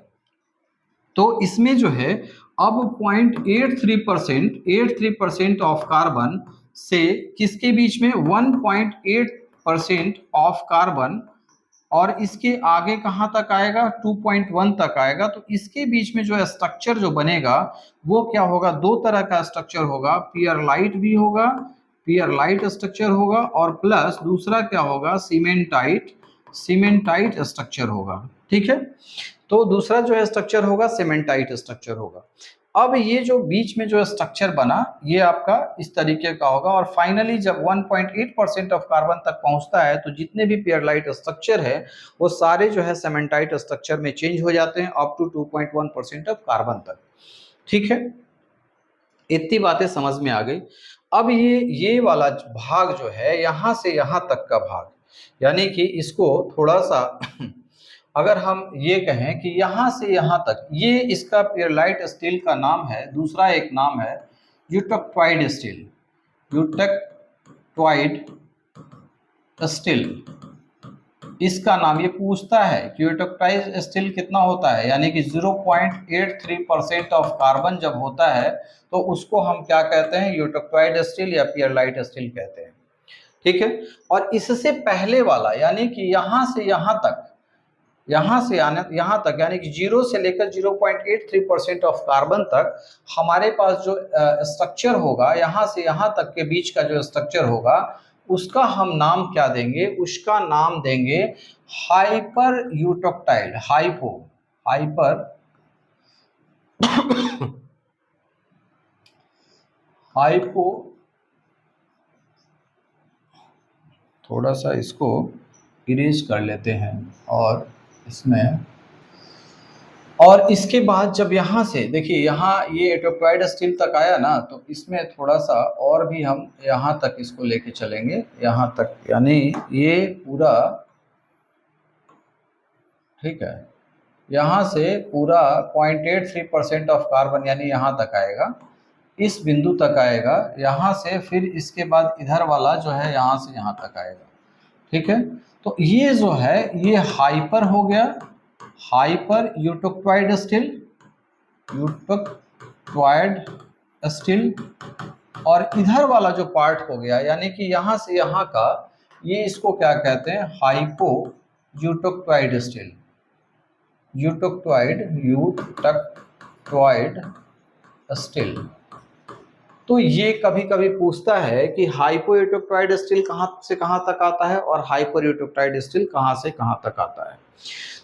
तो इसमें जो है अब 0.83% ऑफ कार्बन से किसके बीच में? 1.8% ऑफ कार्बन, और इसके आगे कहाँ तक आएगा? 2.1 तक आएगा। तो इसके बीच में जो स्ट्रक्चर जो बनेगा वो क्या होगा? दो तरह का स्ट्रक्चर होगा, पियरलाइट भी होगा, पियरलाइट स्ट्रक्चर होगा, और प्लस दूसरा क्या होगा? सीमेंटाइट, सीमेंटाइट स्ट्रक्चर होगा। ठीक है, तो दूसरा जो है स्ट्रक्चर होगा सीमेंटाइट स्ट्रक्चर होगा। अब ये जो बीच में जो स्ट्रक्चर बना ये आपका इस तरीके का होगा, और फाइनली जब 1.8% ऑफ कार्बन तक पहुंचता है तो जितने भी पियरलाइट स्ट्रक्चर है वो सारे जो है सीमेंटाइट स्ट्रक्चर में चेंज हो जाते हैं अप टू 2.1% ऑफ कार्बन तक। ठीक है, इतनी बातें समझ में आ गई। अब ये वाला भाग जो है यहाँ से यहाँ तक का भाग, यानी कि इसको थोड़ा सा अगर हम ये कहें कि यहाँ से यहाँ तक, ये इसका पियरलाइट स्टील का नाम है। दूसरा एक नाम है यूटक्टाइड स्टील, यूटक्टाइड स्टील इसका नाम। ये पूछता है कि यूटक्टाइड स्टील कितना होता है, यानी कि 0.83% ऑफ कार्बन जब होता है तो उसको हम क्या कहते हैं? यूटक्टाइड स्टील या पियरलाइट स्टील कहते हैं। ठीक है, और इससे पहले वाला यानी कि यहाँ से यहाँ तक, यहाँ से यहाँ तक यानी कि 0 से लेकर 0.83% ऑफ कार्बन तक हमारे पास जो स्ट्रक्चर होगा, यहाँ से यहाँ तक के बीच का जो स्ट्रक्चर होगा उसका हम नाम क्या देंगे? उसका नाम देंगे हाइपर यूटक्टाइड, हाइपो, हाइपर हाइपो। थोड़ा सा इसको इरेज कर लेते हैं और इसमें, और इसके बाद जब यहाँ से देखिए यहाँ ये यूटक्टाइड स्टील तक आया ना, तो इसमें थोड़ा सा और भी हम यहाँ तक इसको लेके चलेंगे, यहाँ तक, यानी ये पूरा, ठीक है, यहाँ से पूरा 0.83% ऑफ कार्बन यानी यहाँ तक आएगा, इस बिंदु तक आएगा, यहाँ से फिर इसके बाद इधर वाला जो है यहाँ से यहाँ तक आएगा। ठीक है, तो ये जो है ये हाइपर हो गया, हाइपर यूटक्टाइड स्टील, यूटक्टाइड स्टील, और इधर वाला जो पार्ट हो गया यानी कि यहाँ से यहाँ का, ये इसको क्या कहते हैं? Hypo eutectoid steel, eutectoid steel. तो ये कभी कभी पूछता है कि हाइपो यूटक्टाइड स्टील कहाँ से कहाँ तक आता है और हाइपर यूटक्टाइड स्टील कहाँ से कहाँ तक आता है।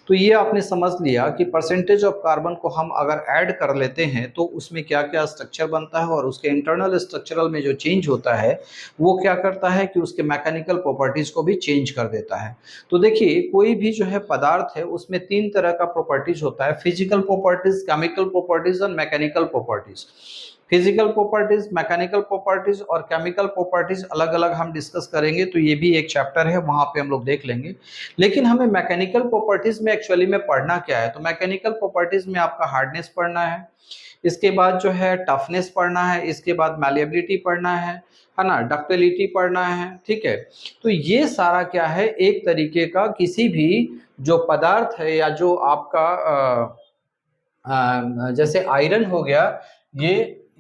तो ये आपने समझ लिया कि परसेंटेज ऑफ कार्बन को हम अगर ऐड कर लेते हैं तो उसमें क्या क्या स्ट्रक्चर बनता है, और उसके इंटरनल स्ट्रक्चरल में जो चेंज होता है वो क्या करता है कि उसके मैकेनिकल प्रॉपर्टीज को भी चेंज कर देता है। तो देखिए कोई भी जो है पदार्थ है उसमें तीन तरह का प्रॉपर्टीज होता है, फिजिकल प्रॉपर्टीज, केमिकल प्रॉपर्टीज और mechanical properties. Physical properties, mechanical properties और केमिकल प्रॉपर्टीज अलग अलग हम डिस्कस करेंगे, तो ये भी एक चैप्टर है, वहां पे हम लोग देख लेंगे। लेकिन हमें मैकेनिकल प्रॉपर्टीज में एक्चुअली में पढ़ना क्या है? तो मैकेनिकल प्रॉपर्टीज में आपका हार्डनेस पढ़ना है, इसके बाद जो है टफनेस पढ़ना है, इसके बाद मैलिएबिलिटी पढ़ना है ना, डक्टिलिटी पढ़ना है। ठीक है, तो ये सारा क्या है? एक तरीके का किसी भी जो पदार्थ है या जो आपका जैसे आयरन हो गया,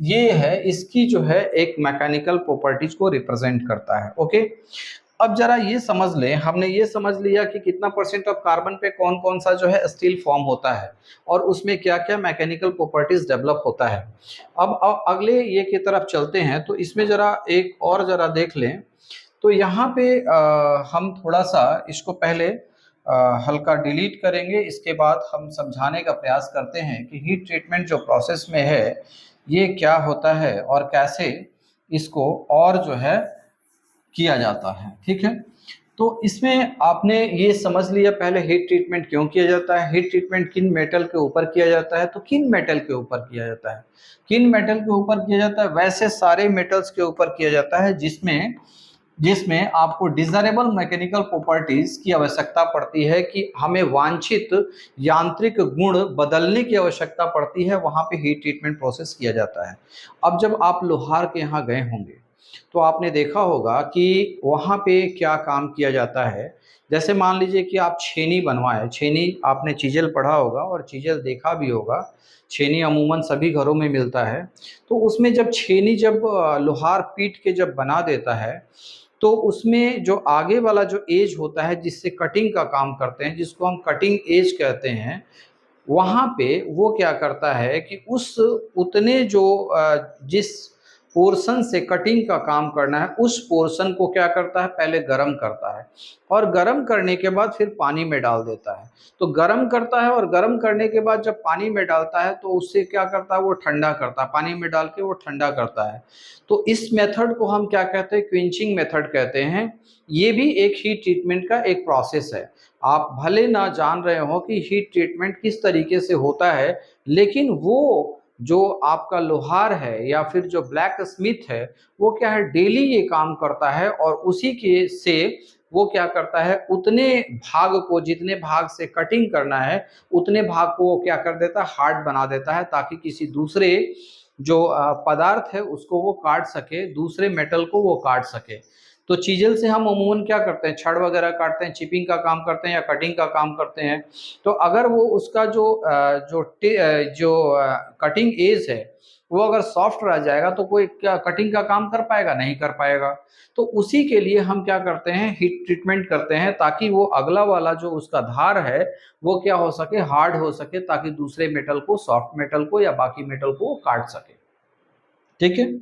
ये है, इसकी जो है एक मैकेनिकल प्रॉपर्टीज को रिप्रेजेंट करता है। ओके, अब जरा ये समझ लें, हमने ये समझ लिया कि कितना परसेंट ऑफ कार्बन पे कौन कौन सा जो है स्टील फॉर्म होता है और उसमें क्या क्या मैकेनिकल प्रॉपर्टीज डेवलप होता है। अब अगले ये की तरफ चलते हैं, तो इसमें जरा एक और जरा देख लें। तो यहाँ पे हम थोड़ा सा इसको पहले हल्का डिलीट करेंगे। इसके बाद हम समझाने का प्रयास करते हैं कि हीट ट्रीटमेंट जो प्रोसेस में है ये क्या होता है और कैसे इसको और जो है किया जाता है। ठीक है, तो इसमें आपने ये समझ लिया पहले हीट ट्रीटमेंट क्यों किया जाता है, हीट ट्रीटमेंट किन मेटल के ऊपर किया जाता है। तो किन मेटल के ऊपर किया जाता है, किन मेटल के ऊपर किया जाता है, वैसे सारे मेटल्स के ऊपर किया जाता है जिसमें जिसमें आपको डिजायरेबल मैकेनिकल प्रॉपर्टीज की आवश्यकता पड़ती है, कि हमें वांछित यांत्रिक गुण बदलने की आवश्यकता पड़ती है, वहां पे हीट ट्रीटमेंट प्रोसेस किया जाता है। अब जब आप लोहार के यहाँ गए होंगे तो आपने देखा होगा कि वहाँ पे क्या काम किया जाता है। जैसे मान लीजिए कि आप छेनी बनवाए, छेनी आपने चीजल पढ़ा होगा और चीजल देखा भी होगा, छेनी अमूमन सभी घरों में मिलता है। तो उसमें जब छेनी जब लोहार पीट के जब बना देता है तो उसमें जो आगे वाला जो एज होता है जिससे कटिंग का काम करते हैं, जिसको हम कटिंग एज कहते हैं, वहाँ पे वो क्या करता है कि उस उतने जो जिस पोर्शन से कटिंग का काम करना है उस पोर्शन को क्या करता है, पहले गर्म करता है और गर्म करने के बाद फिर पानी में डाल देता है। तो गर्म करता है और गर्म करने के बाद जब पानी में डालता है तो उससे क्या करता है, वो ठंडा करता है, पानी में डाल के वो ठंडा करता है। तो इस मेथड को हम क्या कहते हैं, क्विंचिंग मेथड कहते हैं। ये भी एक हीट ट्रीटमेंट का एक प्रोसेस है। आप भले ना जान रहे हो कि हीट ट्रीटमेंट किस तरीके से होता है, लेकिन वो जो आपका लोहार है या फिर जो ब्लैक स्मिथ है वो क्या है, डेली ये काम करता है और उसी के से वो क्या करता है, उतने भाग को, जितने भाग से कटिंग करना है उतने भाग को वो क्या कर देता है, हार्ड बना देता है, ताकि किसी दूसरे जो पदार्थ है उसको वो काट सके, दूसरे मेटल को वो काट सके। तो चीजल से हम अमूमन क्या करते हैं, छड़ वगैरह काटते हैं, चिपिंग का काम करते हैं या कटिंग का काम करते हैं। तो अगर वो उसका जो कटिंग एज है वो अगर सॉफ्ट रह जाएगा तो कोई क्या कटिंग का काम कर पाएगा, नहीं कर पाएगा। तो उसी के लिए हम क्या करते हैं, हीट ट्रीटमेंट करते हैं, ताकि वो अगला वाला जो उसका धार है वो क्या हो सके, हार्ड हो सके, ताकि दूसरे मेटल को, सॉफ्ट मेटल को या बाकी मेटल को काट सके। ठीक है,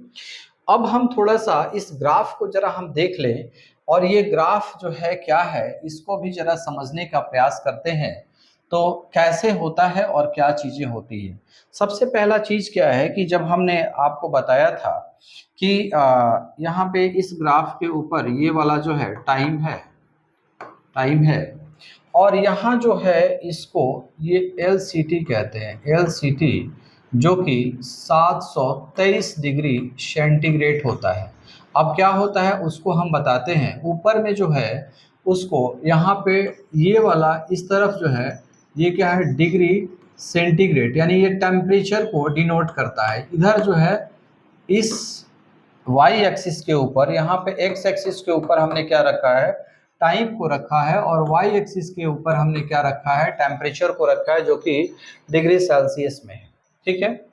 अब हम थोड़ा सा इस ग्राफ को जरा हम देख लें और ये ग्राफ जो है क्या है इसको भी जरा समझने का प्रयास करते हैं। तो कैसे होता है और क्या चीजें होती है। सबसे पहला चीज क्या है कि जब हमने आपको बताया था कि यहाँ पे इस ग्राफ के ऊपर ये वाला जो है टाइम है और यहाँ जो है इसको ये LCT कहते हैं, LCT, जो कि 723 डिग्री सेंटीग्रेड होता है। अब क्या होता है उसको हम बताते हैं। ऊपर में जो है उसको यहाँ पे ये वाला इस तरफ जो है ये क्या है, डिग्री सेंटीग्रेड, यानी ये टेम्परेचर को डिनोट करता है। इधर जो है इस y एक्सिस के ऊपर, यहाँ पे x एक्सिस के ऊपर हमने क्या रखा है, टाइम को रखा है, और y एक्सिस के ऊपर हमने क्या रखा है, टेम्परेचर को रखा है, जो कि डिग्री सेल्सियस में है। ठीक है,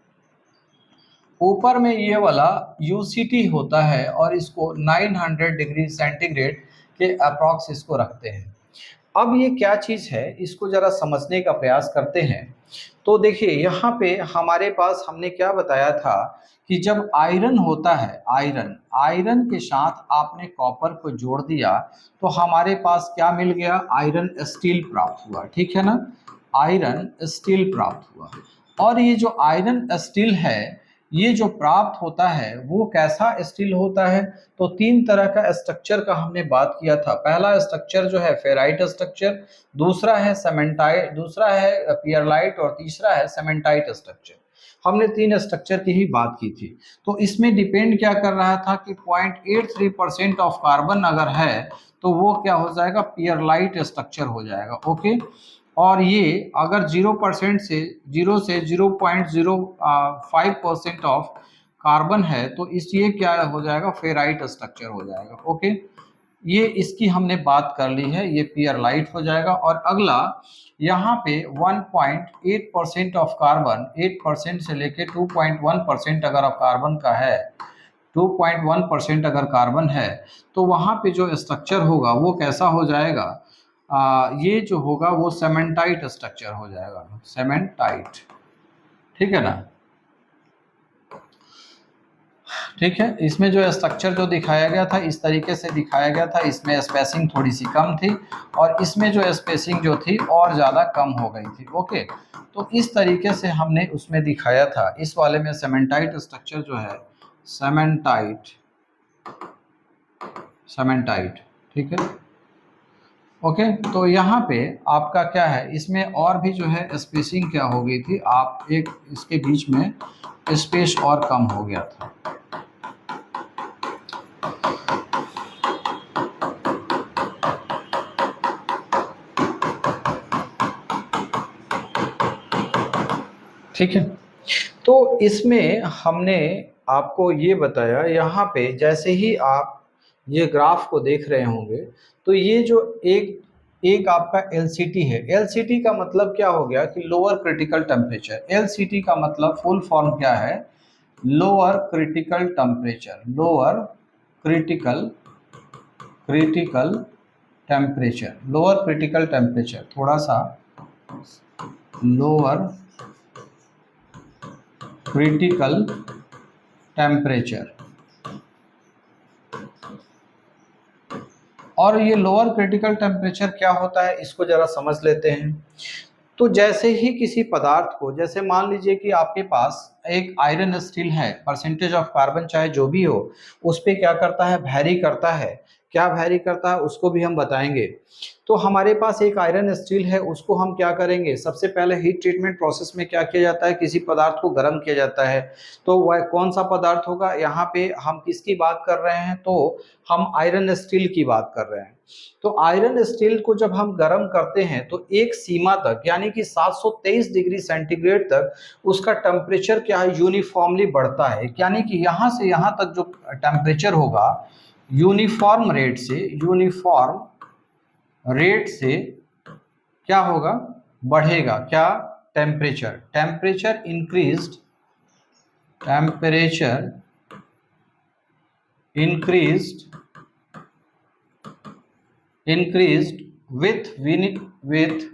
ऊपर में ये वाला UCT होता है और इसको 900 डिग्री सेंटीग्रेड के अप्रॉक्स इसको रखते हैं। अब ये क्या चीज़ है इसको जरा समझने का प्रयास करते हैं। तो देखिए यहाँ पे हमारे पास हमने क्या बताया था कि जब आयरन होता है, आयरन के साथ आपने कॉपर को जोड़ दिया तो हमारे पास क्या मिल गया, आयरन स्टील प्राप्त हुआ। ठीक है ना, आयरन स्टील प्राप्त हुआ। और ये जो आयरन स्टील है ये जो प्राप्त होता है वो कैसा स्टील होता है। तो तीन तरह का स्ट्रक्चर का हमने बात किया था। पहला स्ट्रक्चर जो है फेराइट स्ट्रक्चर, दूसरा है सेमेंटाइट, दूसरा है पियरलाइट और तीसरा है सेमेंटाइट स्ट्रक्चर। हमने तीन स्ट्रक्चर की ही बात की थी। तो इसमें डिपेंड क्या कर रहा था कि 0.83% ऑफ कार्बन अगर है तो वो क्या हो जाएगा, पियरलाइट स्ट्रक्चर हो जाएगा। ओके, और ये अगर 0% से 0.05% ऑफ कार्बन है तो इस ये क्या हो जाएगा, फेराइट स्ट्रक्चर हो जाएगा। ओके, ये इसकी हमने बात कर ली है, ये पियरलाइट हो जाएगा। और अगला यहाँ पे 1.8% ऑफ कार्बन, 8% से लेके 2.1% अगर कार्बन का है, 2.1% अगर कार्बन है तो वहाँ पे जो स्ट्रक्चर होगा वो कैसा हो जाएगा, ये जो होगा वो सेमेंटाइट स्ट्रक्चर हो जाएगा, सेमेंटाइट। ठीक है ना। ठीक है, इसमें जो स्ट्रक्चर जो दिखाया गया था इस तरीके से दिखाया गया था, इसमें स्पेसिंग थोड़ी सी कम थी और इसमें जो स्पेसिंग जो थी और ज़्यादा कम हो गई थी। ओके, तो इस तरीके से हमने उसमें दिखाया था। इस वाले में सीमेंटाइट स्ट्रक्चर जो है, सीमेंटाइट, सीमेंटाइट, ठीक है। ओके, तो यहाँ पे आपका क्या है, इसमें और भी जो है स्पेसिंग क्या हो गई थी, आप एक इसके बीच में स्पेस और कम हो गया था। ठीक है, तो इसमें हमने आपको ये बताया, यहाँ पे जैसे ही आप ये ग्राफ को देख रहे होंगे तो ये जो एक एक आपका LCT है, LCT का मतलब क्या हो गया कि लोअर क्रिटिकल टेम्परेचर। LCT का मतलब फुल फॉर्म क्या है, lower critical temperature, lower critical critical temperature, lower critical temperature, थोड़ा सा लोअर क्रिटिकल टेम्परेचर। और ये लोअर क्रिटिकल टेम्परेचर क्या होता है, इसको जरा समझ लेते हैं। तो जैसे ही किसी पदार्थ को, जैसे मान लीजिए कि आपके पास एक आयरन स्टील है, परसेंटेज ऑफ कार्बन चाहे जो भी हो, उस पर क्या करता है, वैरी करता है। क्या वैरी करता है उसको भी हम बताएंगे। तो हमारे पास एक आयरन स्टील है, उसको हम क्या करेंगे, सबसे पहले हीट ट्रीटमेंट प्रोसेस में क्या किया जाता है, किसी पदार्थ को गर्म किया जाता है। तो वह कौन सा पदार्थ होगा, यहाँ पे हम किसकी बात कर रहे हैं, तो हम आयरन स्टील की बात कर रहे हैं। तो आयरन स्टील को जब हम गर्म करते हैं तो एक सीमा तक, यानी कि 723 डिग्री सेंटीग्रेड तक उसका टेम्परेचर क्या है, यूनिफॉर्मली बढ़ता है। यानी कि यहाँ से यहाँ तक जो टेम्परेचर होगा यूनिफॉर्म रेट से, यूनिफॉर्म रेट से क्या होगा, बढ़ेगा। क्या, temperature, temperature increased, temperature increased, increased with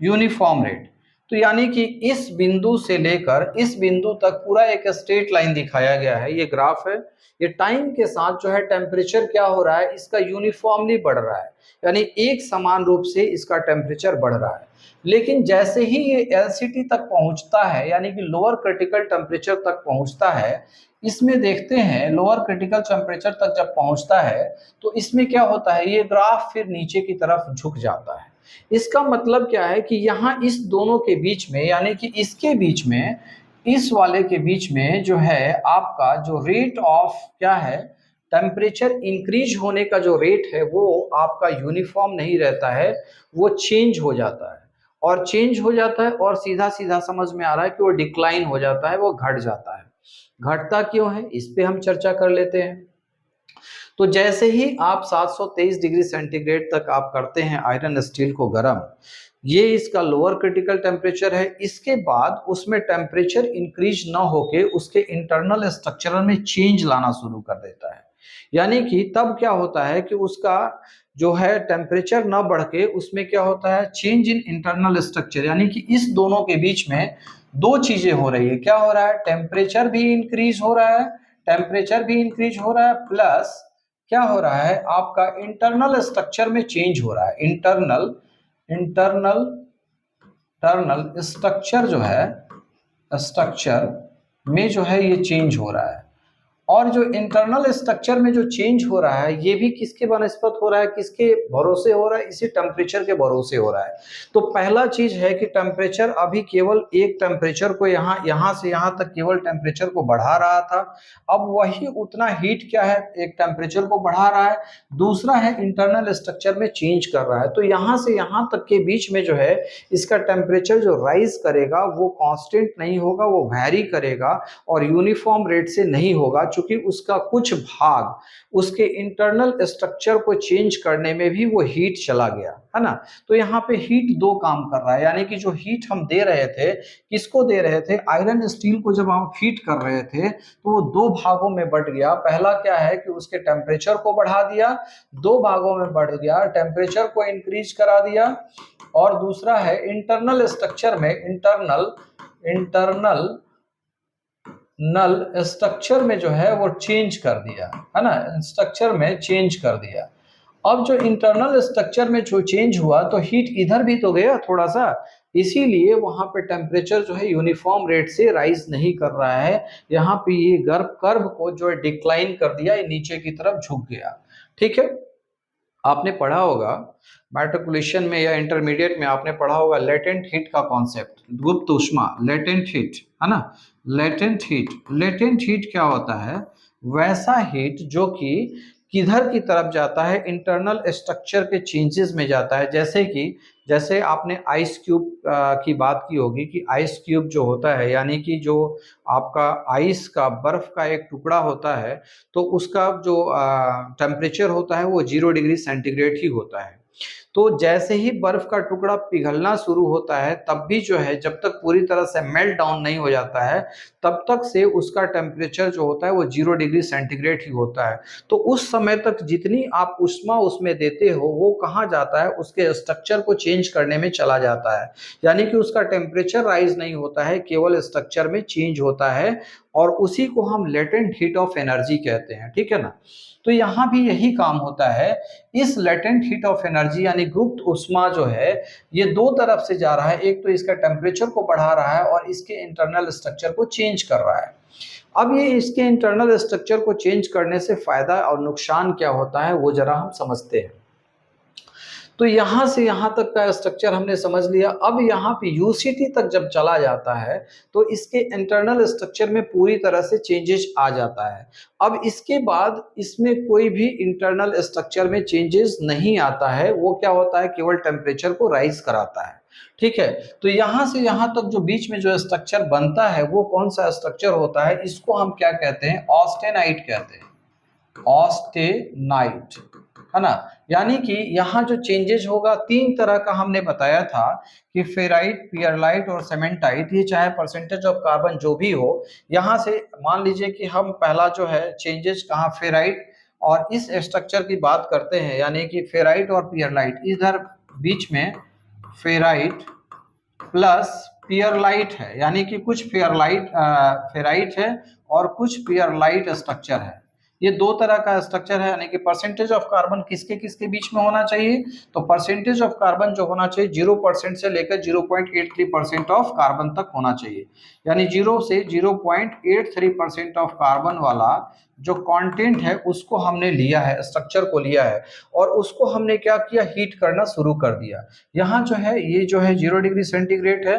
uniform rate. तो यानी कि इस बिंदु से लेकर इस बिंदु तक पूरा एक स्ट्रेट लाइन दिखाया गया है, ये ग्राफ है। ये टाइम के साथ जो है टेम्परेचर क्या हो रहा है, इसका यूनिफॉर्मली बढ़ रहा है, यानी एक समान रूप से इसका टेम्परेचर बढ़ रहा है। लेकिन जैसे ही ये LCT तक पहुंचता है, यानी कि लोअर क्रिटिकल टेम्परेचर तक पहुंचता है, इसमें देखते हैं लोअर क्रिटिकल टेम्परेचर तक जब पहुंचता है तो इसमें क्या होता है, ये ग्राफ फिर नीचे की तरफ झुक जाता है। इसका मतलब क्या है कि यहाँ इस दोनों के बीच में, यानी कि इसके बीच में, इस वाले के बीच में जो है आपका जो रेट ऑफ क्या है, टेम्परेचर इंक्रीज होने का जो रेट है वो आपका यूनिफॉर्म नहीं रहता है, वो चेंज हो जाता है। और चेंज हो जाता है और सीधा सीधा समझ में आ रहा है कि वो डिक्लाइन हो जाता है, वो घट जाता है। घटता क्यों है, इस पे हम चर्चा कर लेते हैं। तो जैसे ही आप 723 डिग्री सेंटीग्रेड तक आप करते हैं आयरन स्टील को गर्म, ये इसका लोअर क्रिटिकल टेम्परेचर है। इसके बाद उसमें टेम्परेचर इंक्रीज ना होके उसके इंटरनल स्ट्रक्चर में चेंज लाना शुरू कर देता है। यानी कि तब क्या होता है कि उसका जो है टेम्परेचर ना बढ़ के उसमें क्या होता है, चेंज इन इंटरनल स्ट्रक्चर। यानी कि इस दोनों के बीच में दो चीजें हो रही है। क्या हो रहा है, टेम्परेचर भी इंक्रीज हो रहा है, टेम्परेचर भी इंक्रीज हो रहा है, प्लस क्या हो रहा है, आपका इंटरनल स्ट्रक्चर में चेंज हो रहा है। इंटरनल इंटरनल इंटरनल स्ट्रक्चर जो है, स्ट्रक्चर में जो है ये चेंज हो रहा है। और जो इंटरनल स्ट्रक्चर में जो चेंज हो रहा है ये भी किसके बनस्पत हो रहा है, किसके भरोसे हो रहा है, इसी टेम्परेचर के भरोसे हो रहा है। तो पहला चीज है कि टेम्परेचर अभी केवल एक टेम्परेचर को यहाँ से यहाँ तक केवल टेम्परेचर को बढ़ा रहा था, अब वही उतना हीट क्या है, एक टेम्परेचर को बढ़ा रहा है। दूसरा है इंटरनल स्ट्रक्चर में चेंज कर रहा है। तो यहाँ से यहाँ तक के बीच में जो है इसका टेम्परेचर जो राइज करेगा वो कांस्टेंट नहीं होगा, वो वैरी करेगा और यूनिफॉर्म रेट से नहीं होगा, चूंकि उसका कुछ भाग उसके इंटरनल स्ट्रक्चर को चेंज करने में भी वो हीट चला गया है ना। तो यहाँ पे हीट दो काम कर रहा है, यानी कि जो हीट हम दे रहे थे, किसको दे रहे थे, आयरन स्टील को जब हम हीट कर रहे थे तो वो दो भागों में बट गया। पहला क्या है कि उसके टेम्परेचर को बढ़ा दिया, दो भागों में बढ़ गया, टेम्परेचर को इंक्रीज करा दिया। और दूसरा है इंटरनल स्ट्रक्चर में, इंटरनल नल स्ट्रक्चर में जो है वो चेंज कर दिया, है ना, स्ट्रक्चर में चेंज कर दिया। अब जो इंटरनल स्ट्रक्चर में जो चेंज हुआ तो हीट इधर भी तो गया थोड़ा सा, इसीलिए वहां पे टेम्परेचर जो है यूनिफॉर्म रेट से राइज नहीं कर रहा है। यहाँ पे ये गर्व कर्व को जो है डिक्लाइन कर दिया, ये नीचे की तरफ झुक गया। ठीक है, आपने पढ़ा होगा माइक्रोकुलेशन में या इंटरमीडिएट में आपने पढ़ा होगा लेटेंट हीट का कॉन्सेप्ट, गुप्त ऊष्मा, लेटेंट हीट, है ना। लेटेंट हीट, लेटेंट हीट क्या होता है? वैसा हीट जो कि किधर की तरफ जाता है, इंटरनल स्ट्रक्चर के चेंजेस में जाता है। जैसे कि जैसे आपने आइस क्यूब की बात की होगी कि आइस क्यूब जो होता है, यानी कि जो आपका आइस का बर्फ का एक टुकड़ा होता है, तो उसका जो टेम्परेचर होता है वो 0 डिग्री सेंटीग्रेड ही होता है। तो जैसे ही बर्फ का टुकड़ा पिघलना शुरू होता है तब भी जो है, जब तक पूरी तरह से मेल्ट डाउन नहीं हो जाता है तब तक से उसका टेम्परेचर जो होता है वो 0 डिग्री सेंटीग्रेड ही होता है। तो उस समय तक जितनी आप ऊष्मा उसमें देते हो वो कहाँ जाता है, उसके स्ट्रक्चर को चेंज करने में चला जाता है। यानी कि उसका टेम्परेचर राइज नहीं होता है, केवल स्ट्रक्चर में चेंज होता है, और उसी को हम लेटेंट हीट ऑफ एनर्जी कहते हैं। ठीक है ना। तो यहाँ भी यही काम होता है। इस लेटेंट हीट ऑफ एनर्जी यानी गुप्त ऊष्मा जो है ये दो तरफ से जा रहा है, एक तो इसका टेम्परेचर को बढ़ा रहा है और इसके इंटरनल स्ट्रक्चर को चेंज कर रहा है। अब ये इसके इंटरनल स्ट्रक्चर को चेंज करने से फायदा और नुकसान क्या होता है वो जरा हम समझते हैं। तो यहाँ से यहाँ तक का स्ट्रक्चर हमने समझ लिया। अब यहाँ पे यूसीटी तक जब चला जाता है तो इसके इंटरनल स्ट्रक्चर में पूरी तरह से चेंजेस आ जाता है। अब इसके बाद इसमें कोई भी इंटरनल स्ट्रक्चर में चेंजेस नहीं आता है, वो क्या होता है, केवल टेम्परेचर को राइज कराता है। ठीक है, तो यहाँ से यहाँ तक जो बीच में जो स्ट्रक्चर बनता है वो कौन सा स्ट्रक्चर होता है, इसको हम क्या कहते हैं, ऑस्टेनाइट कहते हैं। ऑस्टेनाइट, है ना। यानी कि यहाँ जो चेंजेस होगा तीन तरह का हमने बताया था कि फेराइट, पियरलाइट और सेमेंटाइट, ये चाहे परसेंटेज ऑफ कार्बन जो भी हो। यहाँ से मान लीजिए कि हम पहला जो है चेंजेस कहाँ, फेराइट और इस स्ट्रक्चर की बात करते हैं, यानी कि फेराइट और पियरलाइट, इधर बीच में फेराइट प्लस पियरलाइट है, यानी कि कुछ पियरलाइट फेराइट है और कुछ पियरलाइट स्ट्रक्चर है। ये दो तरह का स्ट्रक्चर है, यानी कि परसेंटेज ऑफ कार्बन किसके किसके बीच में होना चाहिए, तो परसेंटेज ऑफ कार्बन जो होना चाहिए 0% से लेकर 0.83% ऑफ कार्बन तक होना चाहिए। यानी 0 से 0.83% ऑफ कार्बन वाला जो कंटेंट है उसको हमने लिया है, स्ट्रक्चर को लिया है, और उसको हमने क्या किया, हीट करना शुरू कर दिया। यहाँ जो है ये जो है 0 डिग्री सेंटीग्रेड है।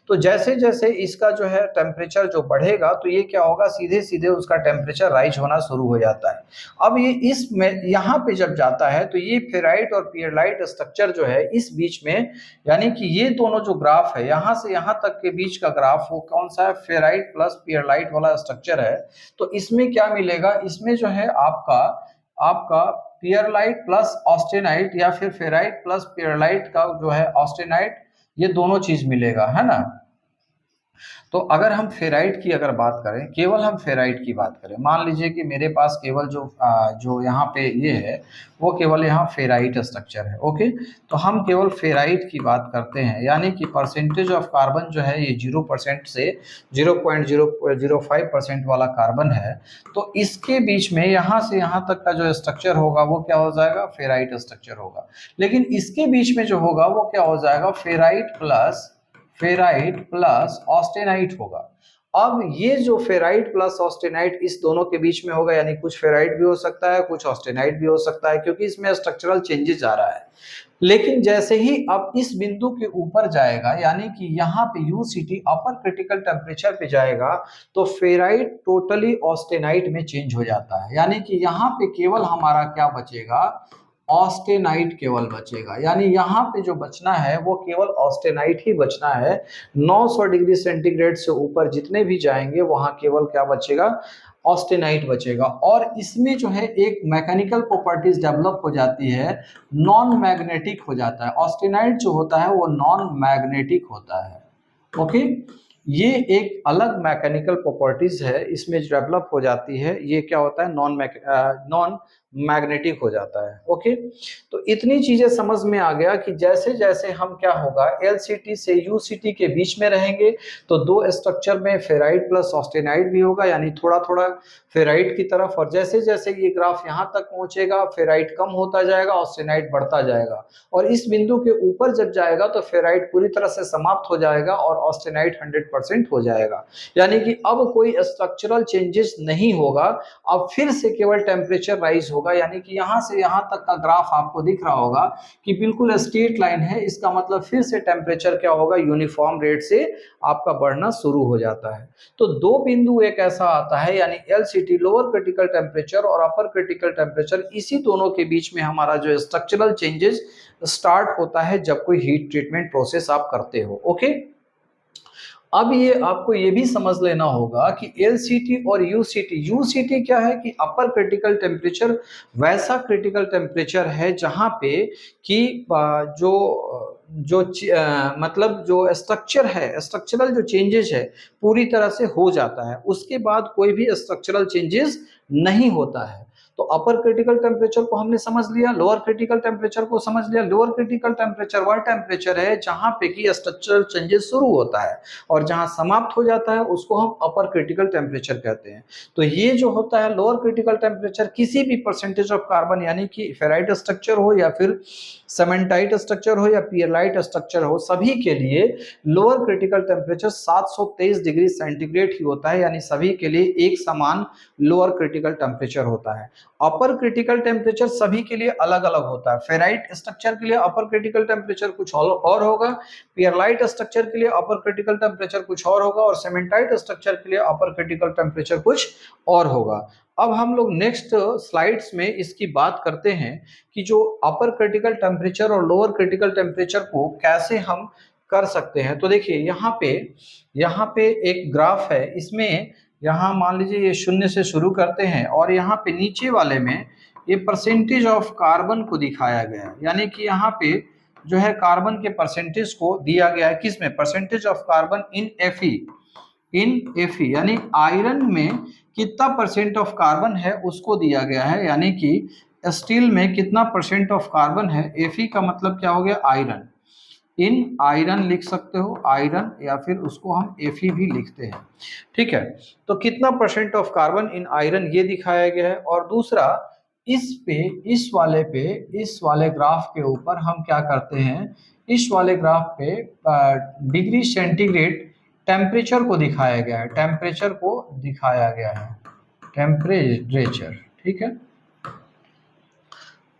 तो जैसे जैसे इसका जो है टेम्परेचर जो बढ़ेगा तो ये क्या होगा, सीधे सीधे उसका टेम्परेचर राइज होना शुरू हो जाता है। अब ये इसमें यहाँ पे जब जाता है तो ये फेराइट और पियरलाइट स्ट्रक्चर जो है इस बीच में, यानी कि ये दोनों जो ग्राफ है यहाँ से यहाँ तक के बीच का ग्राफ वो कौन सा है, फेराइट प्लस पियरलाइट वाला स्ट्रक्चर है। तो इसमें क्या मिलेगा, इसमें जो है आपका आपका पियरलाइट प्लस ऑस्टेनाइट या फिर फेराइट प्लस पियरलाइट का जो है ऑस्टेनाइट, ये दोनों चीज मिलेगा, है ना। तो अगर हम फेराइट की अगर बात करें, केवल हम फेराइट की बात करें, मान लीजिए कि मेरे पास केवल जो यहाँ पे ये है वो केवल यहाँ फेराइट स्ट्रक्चर है। ओके, तो हम केवल फेराइट की बात करते हैं, यानी कि परसेंटेज ऑफ कार्बन जो है ये 0% से 0.005% वाला कार्बन है। तो इसके बीच में यहाँ से यहाँ तक का जो स्ट्रक्चर होगा वो क्या हो जाएगा, फेराइट स्ट्रक्चर होगा। लेकिन इसके बीच में जो होगा वो क्या हो जाएगा, फेराइट प्लस ऑस्टेनाइट होगा। अब ये जो फेराइट प्लस ऑस्टेनाइट इस दोनों के बीच में होगा, यानी कुछ फेराइट भी हो सकता है कुछ ऑस्टेनाइट भी हो सकता है, क्योंकि इसमें स्ट्रक्चरल चेंजेस आ रहा है। लेकिन जैसे ही अब इस बिंदु के ऊपर जाएगा, यानी कि यहाँ पे यूसीटी अपर क्रिटिकल टेम्परेचर पे जाएगा, तो फेराइट टोटली ऑस्टेनाइट में चेंज हो जाता है। यानी कि यहाँ पे केवल हमारा क्या बचेगा, ऑस्टेनाइट केवल बचेगा। यानी यहाँ पे जो बचना है वो केवल ऑस्टेनाइट ही बचना है। 900 डिग्री सेंटीग्रेड से ऊपर जितने भी जाएंगे वहां केवल क्या बचेगा, ऑस्टेनाइट बचेगा। और इसमें जो है एक मैकेनिकल प्रॉपर्टीज डेवलप हो जाती है, नॉन मैग्नेटिक हो जाता है। ऑस्टेनाइट जो होता है वो नॉन मैग्नेटिक होता है। ओके, ये एक अलग मैकेनिकल प्रॉपर्टीज है, इसमें डेवलप हो जाती है। ये क्या होता है, नॉन मैग्नेटिक हो जाता है। ओके, तो इतनी चीजें समझ में आ गया कि जैसे जैसे हम क्या होगा LCT से UCT के बीच में रहेंगे तो दो स्ट्रक्चर में फेराइट प्लस ऑस्टेनाइट भी होगा, यानी थोड़ा थोड़ा फेराइट की तरफ, और जैसे जैसे ये ग्राफ यहाँ तक पहुंचेगा फेराइट कम होता जाएगा, ऑस्टेनाइट बढ़ता जाएगा, और इस बिंदु के ऊपर जब जाएगा तो फेराइट पूरी तरह से समाप्त हो जाएगा और ऑस्टेनाइट 100% हो जाएगा। यानी कि अब कोई स्ट्रक्चरल चेंजेस नहीं होगा, अब फिर से केवल टेम्परेचर राइज होगा। यानी कि यहाँ से यहाँ तक का ग्राफ आपको दिख रहा होगा कि बिल्कुल स्ट्रेट लाइन है, इसका मतलब फिर से टेम्परेचर क्या होगा, यूनिफॉर्म रेट से आपका बढ़ना शुरू हो जाता है। तो दो बिंदु एक ऐसा आता है, यानी LCT लोअर क्रिटिकल टेम्परेचर और अपर क्रिटिकल टेम्परेचर, इसी दोनों के बीच में हमारा जो स्ट्रक्चरल चेंजेस स्टार्ट होता है जब कोई हीट ट्रीटमेंट प्रोसेस आप करते हो। ओके, अब ये आपको ये भी समझ लेना होगा कि LCT और UCT क्या है कि अपर क्रिटिकल टेम्परेचर वैसा क्रिटिकल टेम्परेचर है जहां पे कि जो जो मतलब जो स्ट्रक्चर है, स्ट्रक्चरल जो चेंजेस है पूरी तरह से हो जाता है, उसके बाद कोई भी स्ट्रक्चरल चेंजेस नहीं होता है। तो अपर क्रिटिकल टेम्परेचर को हमने समझ लिया, लोअर क्रिटिकल टेम्परेचर को समझ लिया। लोअर क्रिटिकल टेम्परेचर वह टेम्परेचर है जहां पे कि स्ट्रक्चरल चेंजेस शुरू होता है और जहां समाप्त हो जाता है उसको हम अपर क्रिटिकल टेम्परेचर कहते हैं। तो ये जो होता है लोअर क्रिटिकल टेम्परेचर, किसी भी परसेंटेज ऑफ कार्बन यानी कि फेराइट स्ट्रक्चर हो या फिर सेमेंटाइट स्ट्रक्चर हो या पियरलाइट स्ट्रक्चर हो, सभी के लिए lower critical temperature 723 degree centigrade ही होता है, यानी सभी के लिए एक समान लोअर क्रिटिकल टेम्परेचर होता है। अपर क्रिटिकल टेम्परेचर सभी के लिए अलग अलग होता है। फेराइट स्ट्रक्चर के लिए अपर क्रिटिकल टेम्परेचर कुछ और होगा, पियरलाइट स्ट्रक्चर के लिए अपर क्रिटिकल टेम्परेचर कुछ और होगा, और सीमेंटाइट स्ट्रक्चर के लिए अपर क्रिटिकल टेम्परेचर कुछ और होगा। अब हम लोग नेक्स्ट स्लाइड्स में इसकी बात करते हैं कि जो अपर क्रिटिकल टेम्परेचर और लोअर क्रिटिकल टेम्परेचर को कैसे हम कर सकते हैं। तो देखिए यहाँ पे एक ग्राफ है, इसमें यहाँ मान लीजिए ये 0 से शुरू करते हैं और यहाँ पे नीचे वाले में ये परसेंटेज ऑफ कार्बन को दिखाया गया है, यानी कि यहाँ पे जो है कार्बन के परसेंटेज को दिया गया है, किस में, percentage of carbon in Fe, यानी आयरन में कितना परसेंट ऑफ कार्बन है उसको दिया गया है, यानी कि स्टील में कितना परसेंट ऑफ कार्बन है। Fe का मतलब क्या हो गया, आयरन, इन आयरन लिख सकते हो, आयरन, या फिर उसको हम Fe भी लिखते हैं, ठीक है। तो कितना percent of carbon in iron ये दिखाया गया है। और दूसरा इस वाले ग्राफ के ऊपर हम क्या करते हैं, इस वाले ग्राफ पे डिग्री सेंटीग्रेड टेम्परेचर को दिखाया गया है, टेम्परेचर, ठीक है।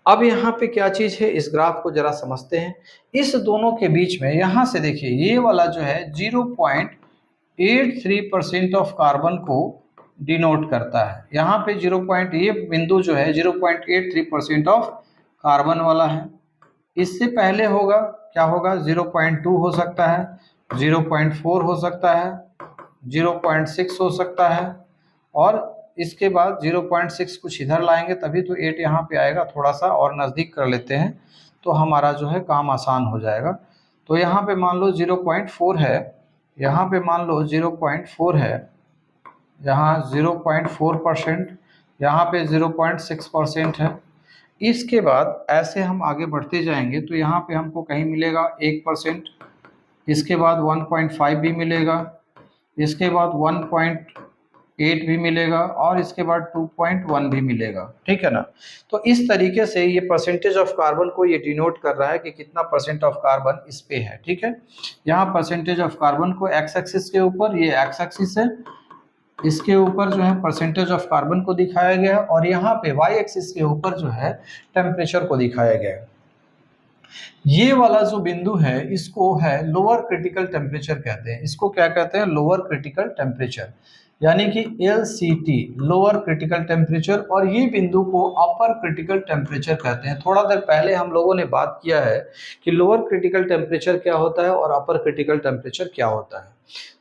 अब यहाँ पे क्या चीज है, इस ग्राफ को जरा समझते हैं। इस दोनों के बीच में यहाँ से देखिए ये वाला जो है 0.83% ऑफ कार्बन को डिनोट करता है। यहाँ पे ये बिंदु जो है 0.83% ऑफ कार्बन वाला है। इससे पहले होगा क्या होगा, 0.2 हो सकता है, 0.4 हो सकता है, 0.6 हो सकता है, और इसके बाद 0.6 कुछ इधर लाएंगे तभी तो 8 यहाँ पे आएगा। थोड़ा सा और नज़दीक कर लेते हैं तो हमारा जो है काम आसान हो जाएगा। तो यहाँ पे मान लो 0.4 है, यहाँ पे मान लो 0.4 है, यहाँ 0.4%, यहाँ पे 0.6% है। इसके बाद ऐसे हम आगे बढ़ते जाएंगे तो यहाँ पे हमको कहीं मिलेगा 1%, इसके बाद 1.5 भी मिलेगा, इसके बाद 1.8 भी मिलेगा, और इसके बाद 2.1 भी मिलेगा, ठीक है ना। तो इस तरीके से ये परसेंटेज ऑफ कार्बन को ये डिनोट कर रहा है कि कितना परसेंट ऑफ कार्बन इस पे है, ठीक है। यहाँ परसेंटेज ऑफ कार्बन को एक्स एक्सिस के ऊपर, ये एक्स एक्सिस है, इसके ऊपर जो है परसेंटेज ऑफ कार्बन को दिखाया गया है, और यहाँ पे वाई एक्सिस के ऊपर जो है टेम्परेचर को दिखाया गया है। ये वाला जो बिंदु है इसको है लोअर क्रिटिकल टेम्परेचर कहते हैं। इसको क्या कहते हैं, लोअर क्रिटिकल टेम्परेचर, यानी कि LCT लोअर क्रिटिकल टेम्परेचर, और ये बिंदु को अपर क्रिटिकल टेम्परेचर कहते हैं। थोड़ा देर पहले हम लोगों ने बात किया है कि लोअर क्रिटिकल टेम्परेचर क्या होता है और अपर क्रिटिकल टेम्परेचर क्या होता है।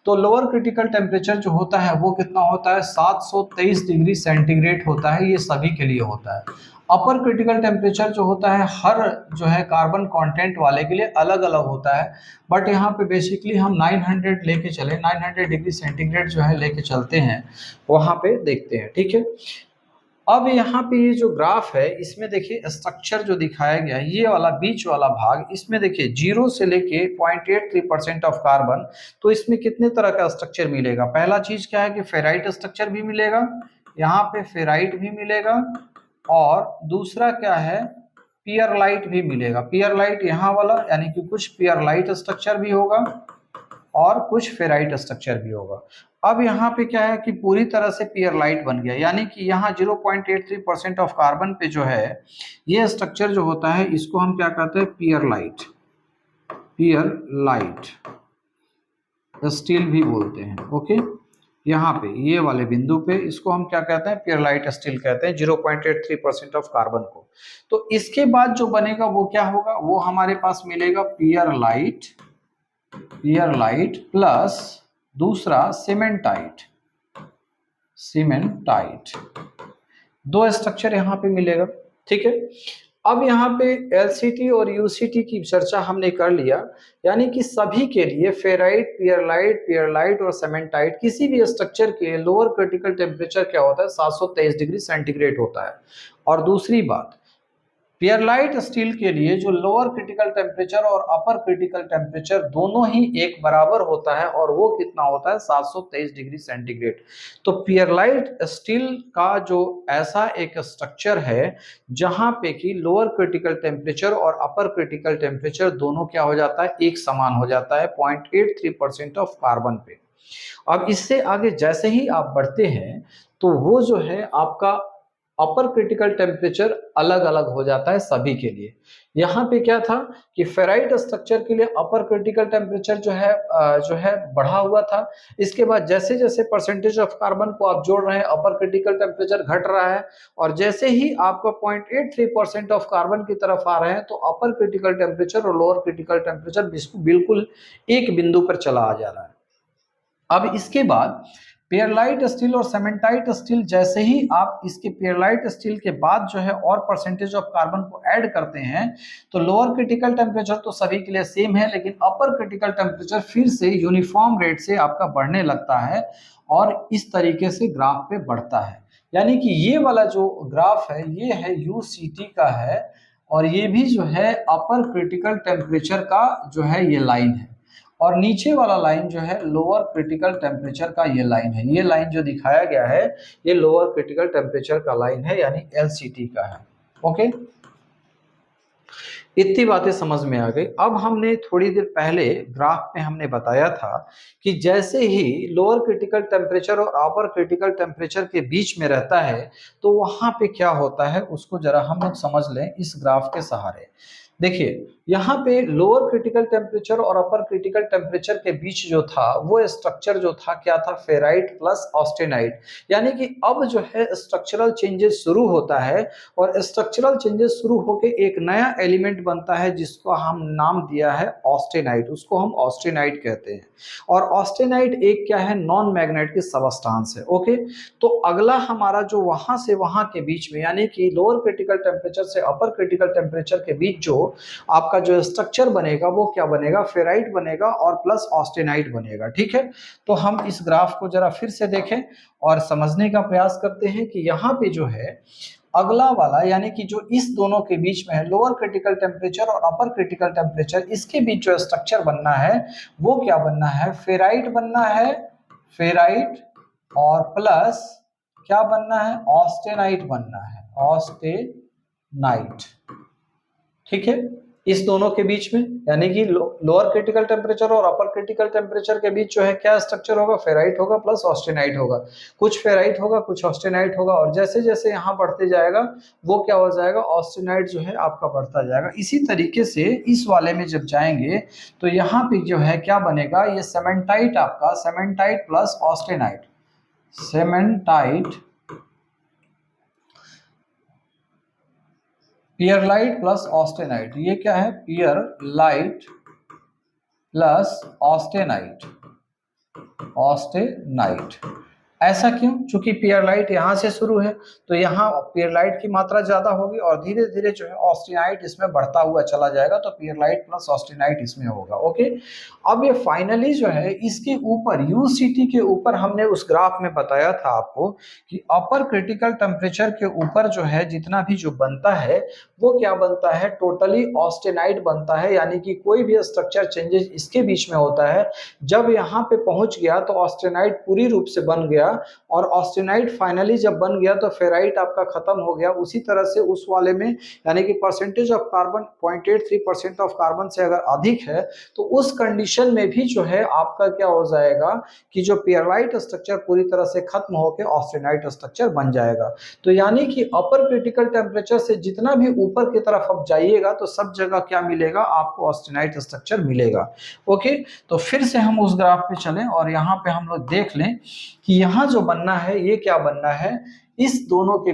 तो लोअर क्रिटिकल टेम्परेचर जो होता है वो कितना होता है, 723 डिग्री सेंटीग्रेड होता है, ये सभी के लिए होता है। अपर क्रिटिकल टेम्परेचर जो होता है हर जो है कार्बन कंटेंट वाले के लिए अलग अलग होता है, बट यहाँ पे बेसिकली हम 900 लेके चले, 900 डिग्री सेंटीग्रेड जो है लेके चलते हैं, वहाँ पे देखते हैं, ठीक है। अब यहाँ पे ये जो ग्राफ है इसमें देखिए स्ट्रक्चर जो दिखाया गया है, ये वाला बीच वाला भाग, इसमें देखिए 0 से लेके 0.83% ऑफ कार्बन, तो इसमें कितने तरह का स्ट्रक्चर मिलेगा। पहला चीज क्या है कि फेराइट स्ट्रक्चर भी मिलेगा, यहाँ पे फेराइट भी मिलेगा, और दूसरा क्या है पियरलाइट भी मिलेगा। पियरलाइट यहाँ वाला, यानी कि कुछ पियरलाइट स्ट्रक्चर भी होगा और कुछ फेराइट स्ट्रक्चर भी होगा। अब यहाँ पे क्या है कि पूरी तरह से पियरलाइट बन गया, यानी कि यहाँ 0.83% ऑफ कार्बन पे जो है ये स्ट्रक्चर जो होता है इसको हम क्या कहते हैं, पियरलाइट, पियरलाइट स्टील भी बोलते हैं। ओके, यहाँ पे ये वाले बिंदु पे इसको हम क्या कहते हैं, पियरलाइट स्टील कहते हैं, 0.83% ऑफ कार्बन को। तो इसके बाद जो बनेगा वो क्या होगा, वो हमारे पास मिलेगा पियरलाइट, पियरलाइट प्लस दूसरा सीमेंटाइट, सीमेंटाइट, दो स्ट्रक्चर यहाँ पे मिलेगा। ठीक है, अब यहाँ पे एलसीटी और यूसीटी की चर्चा हमने कर लिया, यानी कि सभी के लिए फेराइट, पियरलाइट, पियरलाइट और सीमेंटाइट किसी भी स्ट्रक्चर के लोअर क्रिटिकल टेम्परेचर क्या होता है, 723 डिग्री सेंटीग्रेड होता है। और दूसरी बात, पियरलाइट स्टील के लिए जो लोअर क्रिटिकल टेम्परेचर और अपर क्रिटिकल टेम्परेचर दोनों ही एक बराबर होता है, और वो कितना होता है, 723 डिग्री सेंटीग्रेड। तो पियरलाइट स्टील का जो ऐसा एक स्ट्रक्चर है जहां पे कि लोअर क्रिटिकल टेम्परेचर और अपर क्रिटिकल टेम्परेचर दोनों क्या हो जाता है, एक समान हो जाता है 0.83% ऑफ कार्बन पे। अब इससे आगे जैसे ही आप बढ़ते हैं तो वो जो है आपका अपर क्रिटिकल टेम्परेचर अलग अलग हो जाता है सभी के लिए। यहाँ पे क्या था कि फेराइट स्ट्रक्चर के लिए अपर क्रिटिकल टेम्परेचर जो है बढ़ा हुआ था। इसके बाद जैसे जैसे परसेंटेज ऑफ कार्बन को आप जोड़ रहे हैं अपर क्रिटिकल टेम्परेचर घट रहा है, और जैसे ही आपका 0.83% ऑफ कार्बन की तरफ आ रहे हैं तो अपर क्रिटिकल टेम्परेचर और लोअर क्रिटिकल टेम्परेचर बिल्कुल एक बिंदु पर चला आ जा रहा है। अब इसके बाद पियरलाइट स्टील और सीमेंटाइट स्टील, जैसे ही आप इसके पियरलाइट स्टील के बाद जो है और परसेंटेज ऑफ कार्बन को ऐड करते हैं तो लोअर क्रिटिकल टेम्परेचर तो सभी के लिए सेम है, लेकिन अपर क्रिटिकल टेम्परेचर फिर से यूनिफॉर्म रेट से आपका बढ़ने लगता है और इस तरीके से ग्राफ पे बढ़ता है। यानी कि ये वाला जो ग्राफ है ये है यूसीटी का है, और ये भी जो है अपर क्रिटिकल टेम्परेचर का जो है ये लाइन है, और नीचे वाला लाइन जो है लोअर क्रिटिकल टेम्परेचर का ये लाइन है। ये लाइन जो दिखाया गया है ये लोअर क्रिटिकल टेम्परेचर का लाइन है, यानी एलसीटी का है। ओके, इतनी बातें समझ में आ गई। अब हमने थोड़ी देर पहले ग्राफ में हमने बताया था कि जैसे ही लोअर क्रिटिकल टेम्परेचर और अपर क्रिटिकल टेम्परेचर के बीच में रहता है तो वहां पे क्या होता है उसको जरा हम लोग समझ लें इस ग्राफ के सहारे। देखिए यहाँ पे लोअर क्रिटिकल टेम्परेचर और अपर क्रिटिकल टेम्परेचर के बीच जो था वो स्ट्रक्चर जो था क्या था, फेराइट प्लस ऑस्टेनाइट। यानी कि अब जो है स्ट्रक्चरल चेंजेस शुरू होता है, और स्ट्रक्चरल चेंजेस शुरू होकर एक नया एलिमेंट बनता है जिसको हम नाम दिया है ऑस्टेनाइट, उसको हम ऑस्टेनाइट कहते हैं। और ऑस्टेनाइट एक क्या है, नॉन मैग्नेटिक सबस्टांस है। ओके, तो अगला हमारा जो वहां से वहां के बीच में, यानी कि लोअर क्रिटिकल टेम्परेचर से अपर क्रिटिकल टेम्परेचर के बीच जो आपका जो स्ट्रक्चर बनेगा वो क्या बनेगा, फेराइट बनेगा और प्लस ऑस्टेनाइट बनेगा। ठीक है, तो हम इस ग्राफ को जरा फिर से देखें और समझने का प्रयास करते हैं कि यहाँ पे जो है अगला वाला, यानी कि जो इस दोनों के बीच में है लोअर क्रिटिकल टेम्परेचर और अपर क्रिटिकल टेम्परेचर, इसके बीच जो स्ट्रक्चर बनना है वो क्या बनना है, फेराइट बनना है, फेराइट और प्लस क्या बनना है, ऑस्टेनाइट बनना है, ऑस्टेनाइट। ठीक है, इस दोनों के बीच में, यानी कि लोअर क्रिटिकल टेम्परेचर और अपर क्रिटिकल टेम्परेचर के बीच जो है क्या स्ट्रक्चर होगा, फेराइट होगा प्लस ऑस्टेनाइट होगा। कुछ फेराइट होगा कुछ ऑस्टेनाइट होगा, और जैसे जैसे यहाँ बढ़ते जाएगा वो क्या हो जाएगा, ऑस्टेनाइट जो है आपका बढ़ता जाएगा। इसी तरीके से इस वाले में जब जाएंगे तो यहाँ पे जो है क्या बनेगा, ये सीमेंटाइट आपका, cementite plus austenite, cementite, पियरलाइट plus austenite. ये क्या है, पियरलाइट प्लस ऑस्टेनाइट, ऑस्टेनाइट। ऐसा क्यों? चूंकि पियरलाइट यहाँ से शुरू है तो यहाँ पियरलाइट की मात्रा ज्यादा होगी और धीरे धीरे जो है ऑस्टेनाइट इसमें बढ़ता हुआ चला जाएगा, तो पियरलाइट प्लस ऑस्टेनाइट इसमें होगा। ओके, अब ये फाइनली जो है इसके ऊपर यूसीटी के ऊपर हमने उस ग्राफ में बताया था आपको कि अपर क्रिटिकल टेम्परेचर के ऊपर जो है जितना भी जो बनता है वो क्या बनता है, टोटली ऑस्टेनाइट बनता है, यानी कि कोई भी स्ट्रक्चर चेंजेस इसके बीच में होता है। जब यहाँ पे पहुंच गया तो ऑस्टेनाइट पूरी रूप से बन गया, और ऑस्टेनाइट फाइनली जब बन गया तो फेराइट आपका खत्म हो गया। उसी तरह से उस वाले में यानी कि percentage of carbon 0.83% of carbon से अगर अधिक है तो उस कंडीशन में भी जो है आपका क्या हो जाएगा कि जो पियरलाइट स्ट्रक्चर पूरी तरह से खत्म होकर ऑस्टेनाइट स्ट्रक्चर बन जाएगा। तो यानी कि अपर क्रिटिकल टेम्परेचर से जितना भी ऊपर की तरफ आप जाइएगा तो सब जगह क्या मिलेगा, आपको ऑस्टेनाइट स्ट्रक्चर मिलेगा। ओके, तो फिर से हम उस ग्राफ पे चलें और यहाँ पे हम लोग देख लें कि यहाँ जो बनना है ये क्या बनना है, इस दोनों के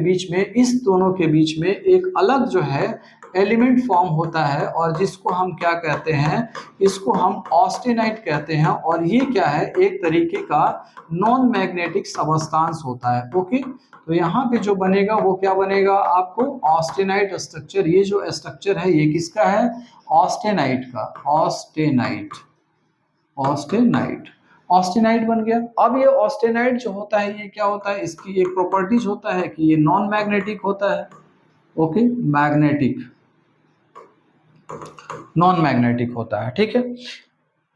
बीच में एक अलग जो है एलिमेंट फॉर्म होता है और जिसको हम क्या कहते हैं, इसको हम ऑस्टेनाइट कहते हैं। और ये क्या है, एक तरीके का नॉन मैग्नेटिक सबस्टांस होता है। ओके, तो यहाँ पे जो बनेगा वो क्या बनेगा, आपको ऑस्टेनाइट स्ट्रक्चर। ये जो स्ट्रक्चर है ये किसका है, ऑस्टेनाइट का, ऑस्टेनाइट बन गया। अब ये ऑस्टेनाइट जो होता है ये क्या होता है, इसकी एक प्रॉपर्टीज होता है कि ये नॉन मैग्नेटिक होता है। ओके, नॉन मैग्नेटिक होता है। ठीक है,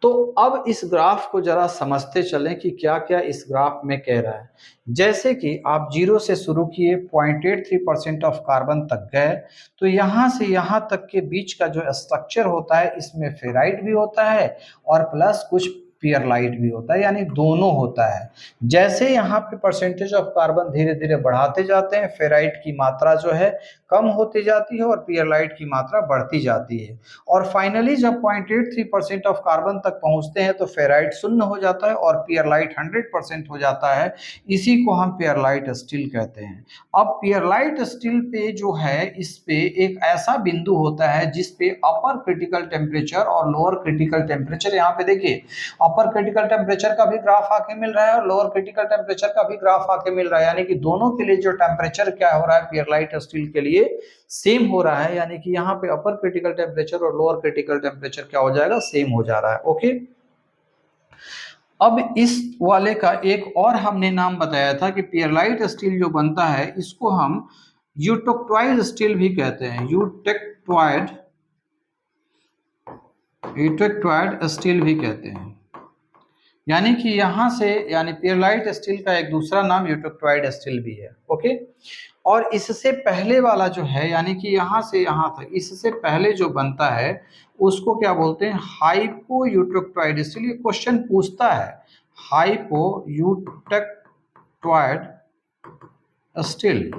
तो अब इस ग्राफ को जरा समझते चलें कि क्या क्या इस ग्राफ में कह रहा है। जैसे कि आप 0 से शुरू किए, 0.83% ऑफ कार्बन तक गए, तो यहाँ से यहाँ तक के बीच का जो स्ट्रक्चर होता है इसमें फेराइट भी होता है और प्लस कुछ पियरलाइट भी होता है, यानी दोनों होता है। जैसे यहाँ पे परसेंटेज ऑफ कार्बन धीरे धीरे बढ़ाते जाते हैं, फेराइट की मात्रा जो है कम होती जाती है और पियरलाइट की मात्रा बढ़ती जाती है, और फाइनली जब 0.83% ऑफ कार्बन तक पहुंचते हैं तो फेराइट शून्य हो जाता है और पियरलाइट 100% हो जाता है। इसी को हम पियरलाइट स्टील कहते हैं। अब पियरलाइट स्टील पे जो है, इस पे एक ऐसा बिंदु होता है जिस पे अपर क्रिटिकल टेम्परेचर और लोअर क्रिटिकल टेम्परेचर, यहाँ पे देखिए अपर क्रिटिकल टेम्परेचर का भी ग्राफ आके मिल रहा है और लोअर क्रिटिकल टेम्परेचर का भी ग्राफ आके मिल रहा है, यानी कि दोनों के लिए जो टेम्परेचर क्या हो रहा है पियरलाइट स्टील के लिए सेम हो रहा है। यानी कि यहाँ पे अपर क्रिटिकल टेम्परेचर और लोअर क्रिटिकल टेम्परेचर क्या हो जाएगा, सेम हो जा रहा है। ओके, अब इस वाले का एक और हमने नाम बताया था कि पियरलाइट स्टील जो बनता है इसको हम यूटेक्टॉइड स्टील भी कहते हैं। यूटेक्टॉइड स्टील भी कहते हैं, यानी कि यहाँ से, यानी पियरलाइट स्टील का एक दूसरा नाम यूटेक्टॉइड स्टील भी है। ओके, और इससे पहले वाला जो है, यानी कि यहाँ से यहाँ तक इससे पहले जो बनता है उसको क्या बोलते हैं, हाइपो यूटेक्टॉइड स्टील। ये क्वेश्चन पूछता है, हाइपो यूटेक्टॉइड स्टील,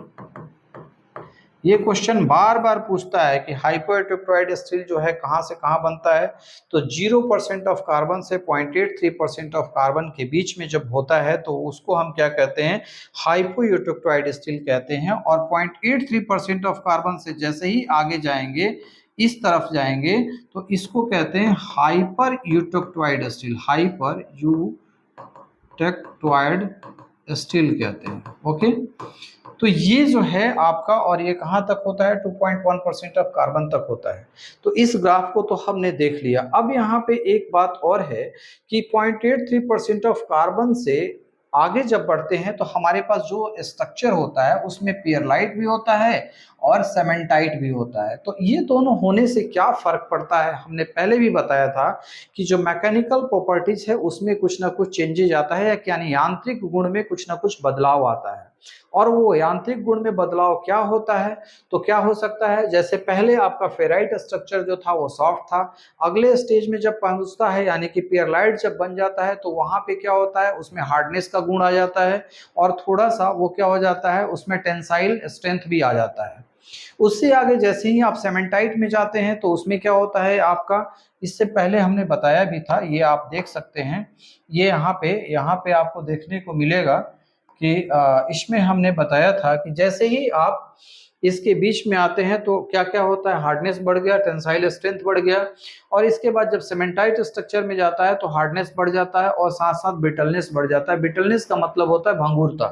ये क्वेश्चन बार बार पूछता है कि हाइपोएक्टिव स्टील जो है कहाँ से कहाँ बनता है। तो 0% ऑफ कार्बन से 0.83% ऑफ कार्बन के बीच में जब होता है तो उसको हम क्या कहते हैं, हाइपोएक्टिव स्टील कहते हैं। और 0.83% ऑफ कार्बन से जैसे ही आगे जाएंगे, इस तरफ जाएंगे, तो इसको कहते हैं hyper eutectoid steel, hyper eutectoid steel कहते हैं। ओके, तो ये जो है आपका, और ये कहाँ तक होता है, 2.1% ऑफ कार्बन तक होता है। तो इस ग्राफ को तो हमने देख लिया। अब यहाँ पे एक बात और है कि 0.83% ऑफ कार्बन से आगे जब बढ़ते हैं तो हमारे पास जो स्ट्रक्चर होता है उसमें पियरलाइट भी होता है और सेमेंटाइट भी होता है। तो ये दोनों होने से क्या फर्क पड़ता है, हमने पहले भी बताया था कि जो मैकेनिकल प्रॉपर्टीज है उसमें कुछ ना कुछ चेंजेज आता है, यानी यांत्रिक गुण में कुछ ना कुछ बदलाव आता है। और वो यांत्रिक गुण में बदलाव क्या होता है, तो क्या हो सकता है, जैसे पहले आपका फेराइट स्ट्रक्चर जो था वो सॉफ्ट था, अगले स्टेज में जब पहुंचता है यानी कि पियरलाइट जब बन जाता है तो वहां पे क्या होता है, उसमें हार्डनेस का गुण आ जाता है और थोड़ा सा वो क्या हो जाता है, उसमें टेंसाइल स्ट्रेंथ भी आ जाता है। उससे आगे जैसे ही आप सेमेंटाइट में जाते हैं तो उसमें क्या होता है आपका, इससे पहले हमने बताया भी था, ये आप देख सकते हैं, ये यहाँ पे आपको देखने को मिलेगा कि इसमें हमने बताया था कि जैसे ही आप इसके बीच में आते हैं तो क्या क्या होता है, हार्डनेस बढ़ गया, टेंसाइल स्ट्रेंथ बढ़ गया, और इसके बाद जब सीमेंटाइट स्ट्रक्चर में जाता है तो हार्डनेस बढ़ जाता है और साथ साथ ब्रिटलनेस बढ़ जाता है। ब्रिटलनेस का मतलब होता है भंगुरता।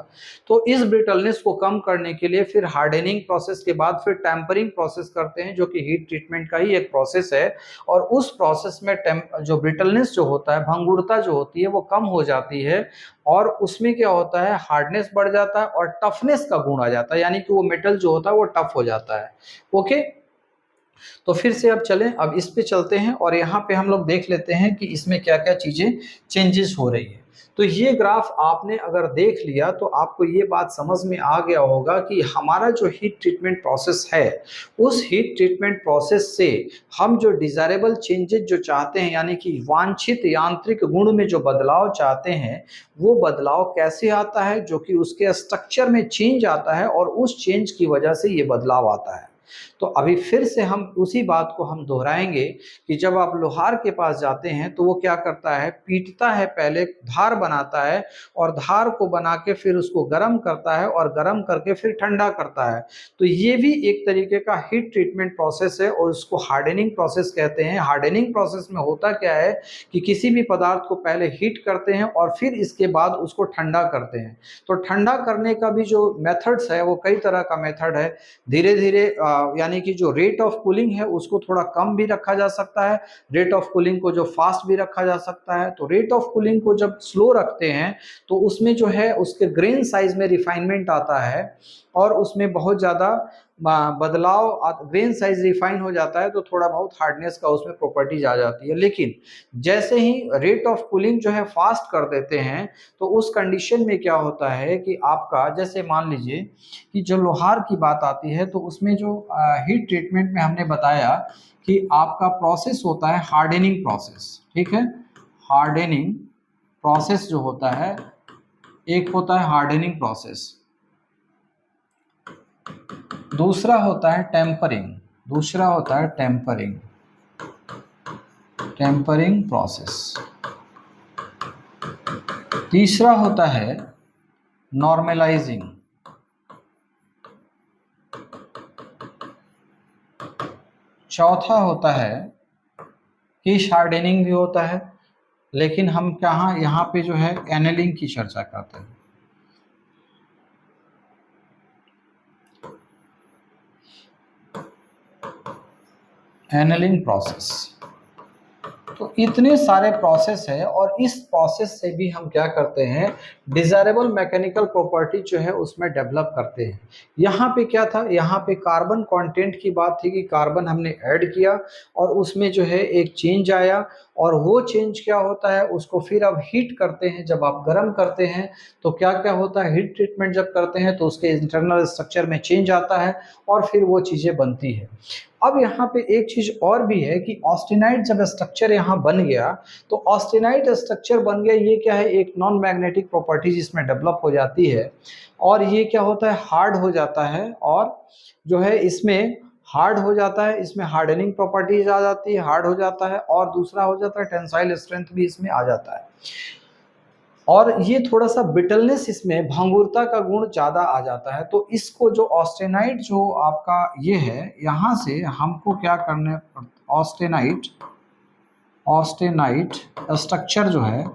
तो इस ब्रिटलनेस को कम करने के लिए फिर हार्डनिंग प्रोसेस के बाद फिर टेम्परिंग प्रोसेस करते हैं, जो कि हीट ट्रीटमेंट का ही एक प्रोसेस है। और उस प्रोसेस में जो ब्रिटलनेस जो होता है, भंगुरता जो होती है, वो कम हो जाती है, और उसमें क्या होता है, हार्डनेस बढ़ जाता है और टफनेस का गुण आ जाता है, यानी कि वो मेटल जो होता है वो टफ हो जाता है। ओके, तो फिर से अब चलें, अब इस पे चलते हैं और यहाँ पे हम लोग देख लेते हैं कि इसमें क्या क्या चीजें चेंजेस हो रही है। तो ये ग्राफ आपने अगर देख लिया तो आपको ये बात समझ में आ गया होगा कि हमारा जो हीट ट्रीटमेंट प्रोसेस है, उस हीट ट्रीटमेंट प्रोसेस से हम जो डिजायरेबल चेंजेस जो चाहते हैं, यानी कि वांछित यांत्रिक गुण में जो बदलाव चाहते हैं, वो बदलाव कैसे आता है, जो कि उसके स्ट्रक्चर में चेंज आता है और उस चेंज की वजह से ये बदलाव आता है। तो अभी फिर से हम उसी बात को हम दोहराएंगे कि जब आप लोहार के पास जाते हैं तो वो क्या करता है, पीटता है, पहले धार बनाता है और धार को बना के फिर उसको गर्म करता है और गर्म करके फिर ठंडा करता है। तो ये भी एक तरीके का हीट ट्रीटमेंट प्रोसेस है और उसको हार्डनिंग प्रोसेस कहते हैं। हार्डनिंग प्रोसेस में होता क्या है कि किसी भी पदार्थ को पहले हीट करते हैं और फिर इसके बाद उसको ठंडा करते हैं। तो ठंडा करने का भी जो मेथड्स है वो कई तरह का मेथड है। धीरे धीरे यानी कि जो रेट ऑफ कूलिंग है उसको थोड़ा कम भी रखा जा सकता है, रेट ऑफ कूलिंग को जो फास्ट भी रखा जा सकता है। तो रेट ऑफ कूलिंग को जब स्लो रखते हैं तो उसमें जो है उसके ग्रेन साइज में रिफाइनमेंट आता है और उसमें बहुत ज़्यादा बदलाव, ग्रेन साइज रिफाइन हो जाता है तो थोड़ा बहुत हार्डनेस का उसमें प्रॉपर्टीज आ जाती है। लेकिन जैसे ही रेट ऑफ कूलिंग जो है फास्ट कर देते हैं तो उस कंडीशन में क्या होता है कि आपका, जैसे मान लीजिए कि जो लोहार की बात आती है तो उसमें जो हीट ट्रीटमेंट में हमने बताया कि आपका प्रोसेस होता है हार्डनिंग प्रोसेस, ठीक है। हार्डनिंग प्रोसेस जो होता है, एक होता है हार्डनिंग प्रोसेस, दूसरा होता है टेम्परिंग, दूसरा होता है टेम्परिंग, टेम्परिंग प्रोसेस, तीसरा होता है नॉर्मलाइजिंग, चौथा होता है कि हार्डनिंग भी होता है, लेकिन हम कहाँ यहाँ पे जो है एनेलिंग की चर्चा करते हैं। Annealing process. तो इतने सारे प्रोसेस है और इस प्रोसेस से भी हम क्या करते हैं, डिजायरेबल मैकेनिकल प्रॉपर्टी जो है उसमें डेवलप करते हैं। यहाँ पे क्या था, यहाँ पे कार्बन कंटेंट की बात थी कि कार्बन हमने ऐड किया और उसमें जो है एक चेंज आया, और वो चेंज क्या होता है उसको फिर अब हीट करते हैं। जब आप गर्म करते हैं तो क्या क्या होता है, हीट ट्रीटमेंट जब करते हैं तो उसके इंटरनल स्ट्रक्चर में चेंज आता है और फिर वो चीज़ें बनती है। अब यहाँ पे एक चीज और भी है कि ऑस्टेनाइट जब स्ट्रक्चर यहाँ बन गया तो ऑस्टेनाइट स्ट्रक्चर बन गया, ये क्या है, एक नॉन मैग्नेटिक प्रॉपर्टीज इसमें डेवलप हो जाती है और ये क्या होता है, हार्ड हो जाता है, और जो है इसमें हार्ड हो जाता है, इसमें हार्डनिंग प्रॉपर्टीज आ जाती है, हार्ड हो जाता है, और दूसरा हो जाता है टेंसाइल स्ट्रेंथ भी इसमें आ जाता है, और ये थोड़ा सा ब्रिटलनेस, इसमें भंगुरता का गुण ज़्यादा आ जाता है। तो इसको जो ऑस्टेनाइट जो आपका ये है, यहाँ से हमको क्या करने, ऑस्टेनाइट, ऑस्टेनाइट स्ट्रक्चर जो है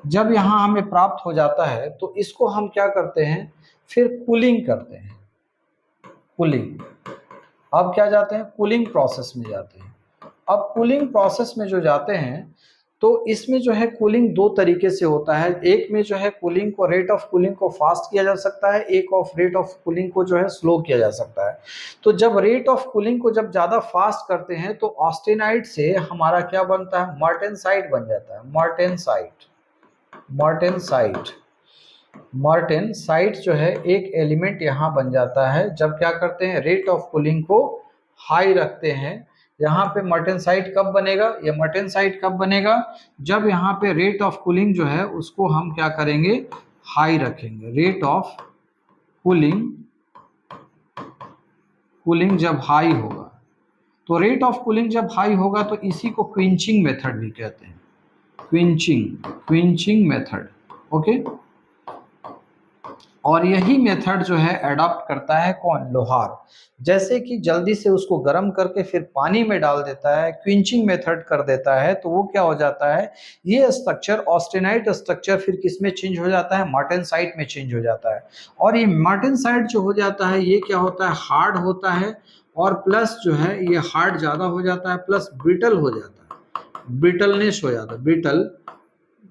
जब यहाँ हमें प्राप्त हो जाता है तो इसको हम क्या करते हैं, फिर कूलिंग करते हैं, कूलिंग। अब क्या जाते हैं, कूलिंग प्रोसेस में जाते हैं। अब कूलिंग प्रोसेस में जो जाते हैं तो इसमें जो है कूलिंग दो तरीके से होता है। एक में जो है कूलिंग को, रेट ऑफ कूलिंग को फास्ट किया जा सकता है, एक ऑफ रेट ऑफ कूलिंग को जो है स्लो किया जा सकता है। तो जब रेट ऑफ कूलिंग को जब ज़्यादा फास्ट करते हैं तो ऑस्टेनाइट से हमारा क्या बनता है, मार्टेनसाइट बन जाता है, मार्टेनसाइट, मार्टेनसाइट, मार्टेनसाइट जो है एक एलिमेंट यहाँ बन जाता है जब क्या करते हैं, रेट ऑफ कूलिंग को हाई रखते हैं। यहाँ पे मार्टेनसाइट कब बनेगा, ये मार्टेनसाइट कब बनेगा, जब यहाँ पे रेट ऑफ कूलिंग जो है उसको हम क्या करेंगे, हाई रखेंगे। रेट ऑफ कूलिंग, कूलिंग जब हाई होगा, तो रेट ऑफ कूलिंग जब हाई होगा तो इसी को क्विंचिंग मेथड भी कहते हैं, क्विंचिंग, क्विंचिंग मेथड। ओके, और यही मेथड जो है अडॉप्ट करता है कौन, लोहार। जैसे कि जल्दी से उसको गर्म करके फिर पानी में डाल देता है, क्विंचिंग मेथड कर देता है, तो वो क्या हो जाता है, ये स्ट्रक्चर ऑस्टेनाइट स्ट्रक्चर फिर किस में चेंज हो जाता है, मार्टेनसाइट में चेंज हो जाता है। और ये मार्टेनसाइट जो हो जाता है ये क्या होता है, हार्ड होता है, और प्लस जो है ये हार्ड ज्यादा हो जाता है, प्लस ब्रिटल हो जाता है, ब्रिटलनेस हो जाता है,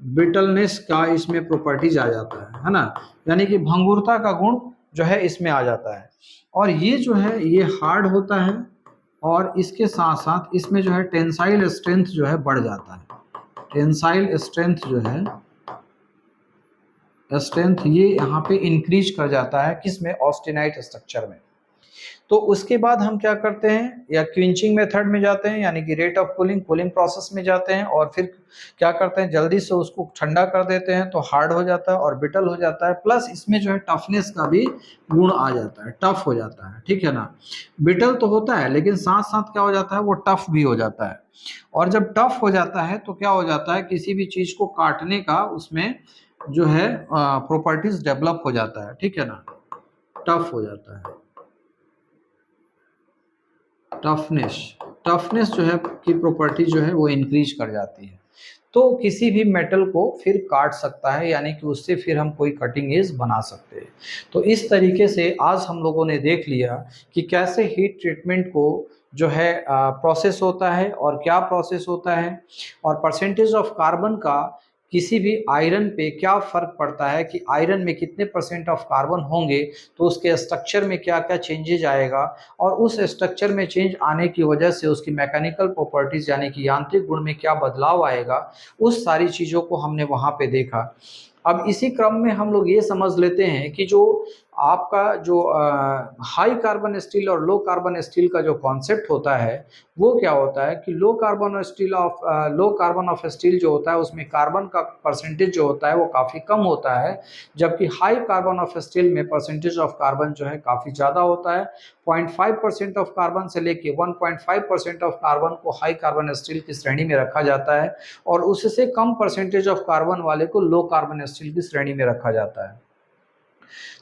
ब्रिटलनेस का इसमें प्रॉपर्टीज आ जाता है ना, यानी कि भंगुरता का गुण जो है इसमें आ जाता है। और ये जो है ये हार्ड होता है, और इसके साथ साथ इसमें जो है टेंसाइल स्ट्रेंथ जो है बढ़ जाता है। टेंसाइल स्ट्रेंथ जो है स्ट्रेंथ ये यहाँ पे इंक्रीज कर जाता है, किसमें, ऑस्टेनाइट स्ट्रक्चर में। तो उसके बाद हम क्या करते हैं, या क्विंचिंग मेथड में जाते हैं, यानी कि rate of cooling, cooling process में जाते हैं, और फिर क्या करते हैं, जल्दी से उसको ठंडा कर देते हैं, तो हार्ड हो जाता है और ब्रिटल हो जाता है, प्लस इसमें जो है टफनेस का भी गुण आ जाता है, टफ हो जाता है, ठीक है ना। ब्रिटल तो होता है लेकिन साथ साथ क्या हो जाता है, वो टफ भी हो जाता है। और जब टफ हो जाता है तो क्या हो जाता है, किसी भी चीज को काटने का उसमें जो है प्रॉपर्टीज डेवलप हो जाता है, ठीक है ना, टफ हो जाता है। टफनेस, टफनेस जो है की प्रॉपर्टी जो है वो इंक्रीज कर जाती है, तो किसी भी मेटल को फिर काट सकता है, यानी कि उससे फिर हम कोई कटिंग एज बना सकते हैं। तो इस तरीके से आज हम लोगों ने देख लिया कि कैसे हीट ट्रीटमेंट को जो है प्रोसेस होता है, और क्या प्रोसेस होता है, और परसेंटेज ऑफ कार्बन का किसी भी आयरन पे क्या फर्क पड़ता है, कि आयरन में कितने परसेंट ऑफ कार्बन होंगे तो उसके स्ट्रक्चर में क्या क्या चेंजेज आएगा, और उस स्ट्रक्चर में चेंज आने की वजह से उसकी मैकेनिकल प्रॉपर्टीज यानी कि यांत्रिक गुण में क्या बदलाव आएगा, उस सारी चीज़ों को हमने वहाँ पे देखा। अब इसी क्रम में हम लोग ये समझ लेते हैं कि जो आपका जो हाई कार्बन स्टील और लो कार्बन स्टील का जो कॉन्सेप्ट होता है वो क्या होता है, कि लो कार्बन ऑफ स्टील जो होता है उसमें कार्बन का परसेंटेज जो होता है वो काफ़ी कम होता है, जबकि हाई कार्बन ऑफ स्टील में परसेंटेज ऑफ कार्बन जो है काफ़ी ज़्यादा होता है। 0.5% ऑफ कार्बन से लेके 1.5% ऑफ कार्बन को हाई कार्बन स्टील की श्रेणी में रखा जाता है, और उससे कम परसेंटेज ऑफ कार्बन वाले को लो कार्बन स्टील की श्रेणी में रखा जाता है।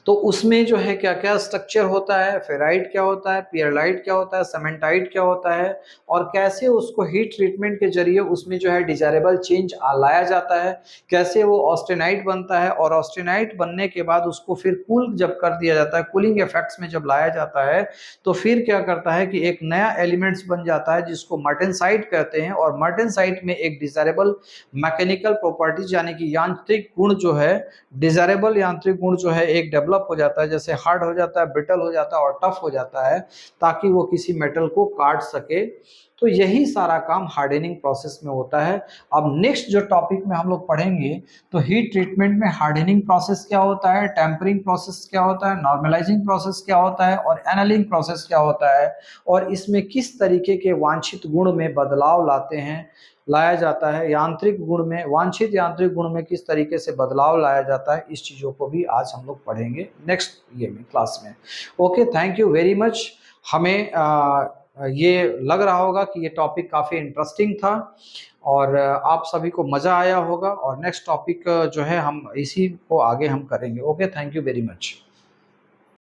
तो उसमें जो है क्या क्या स्ट्रक्चर होता है, फेराइट क्या होता है, पियरलाइट क्या होता है, सीमेंटाइट क्या होता है, और कैसे उसको हीट ट्रीटमेंट के जरिए उसमें जो है डिजायरेबल चेंज लाया जाता है, कैसे वो ऑस्टेनाइट बनता है, और ऑस्टेनाइट बनने के बाद उसको फिर कूल जब कर दिया जाता है, कूलिंग इफेक्ट्स में जब लाया जाता है, तो फिर क्या करता है कि एक नया एलिमेंट्स बन जाता है जिसको मार्टेनसाइट कहते हैं, और मार्टेनसाइट में एक डिजायरेबल मैकेनिकल प्रॉपर्टीज यानी कि यांत्रिक गुण जो है, डिजायरेबल यांत्रिक गुण जो है एक डेवलप हो जाता है, जैसे हार्ड हो जाता है, ब्रिटल हो जाता है और टफ हो जाता है, ताकि वो किसी मेटल को काट सके। तो यही सारा काम हार्डनिंग प्रोसेस में होता है। अब नेक्स्ट जो टॉपिक में हम लोग पढ़ेंगे, तो हीट ट्रीटमेंट में हार्डनिंग प्रोसेस क्या होता है, टेम्परिंग प्रोसेस क्या होता है, नॉर्मलाइजिंग प्रोसेस क्या होता है, और एनलिंग प्रोसेस क्या होता है, और इसमें किस तरीके के वांछित गुण में बदलाव लाया जाता है, यांत्रिक गुण में, वांछित यांत्रिक गुण में किस तरीके से बदलाव लाया जाता है, इस चीज़ों को भी आज हम लोग पढ़ेंगे नेक्स्ट ये में क्लास में। Okay, thank you very much. हमें ये लग रहा होगा कि ये टॉपिक काफ़ी इंटरेस्टिंग था, और आप सभी को मज़ा आया होगा, और नेक्स्ट टॉपिक जो है हम इसी को आगे हम करेंगे। Okay, thank you very much.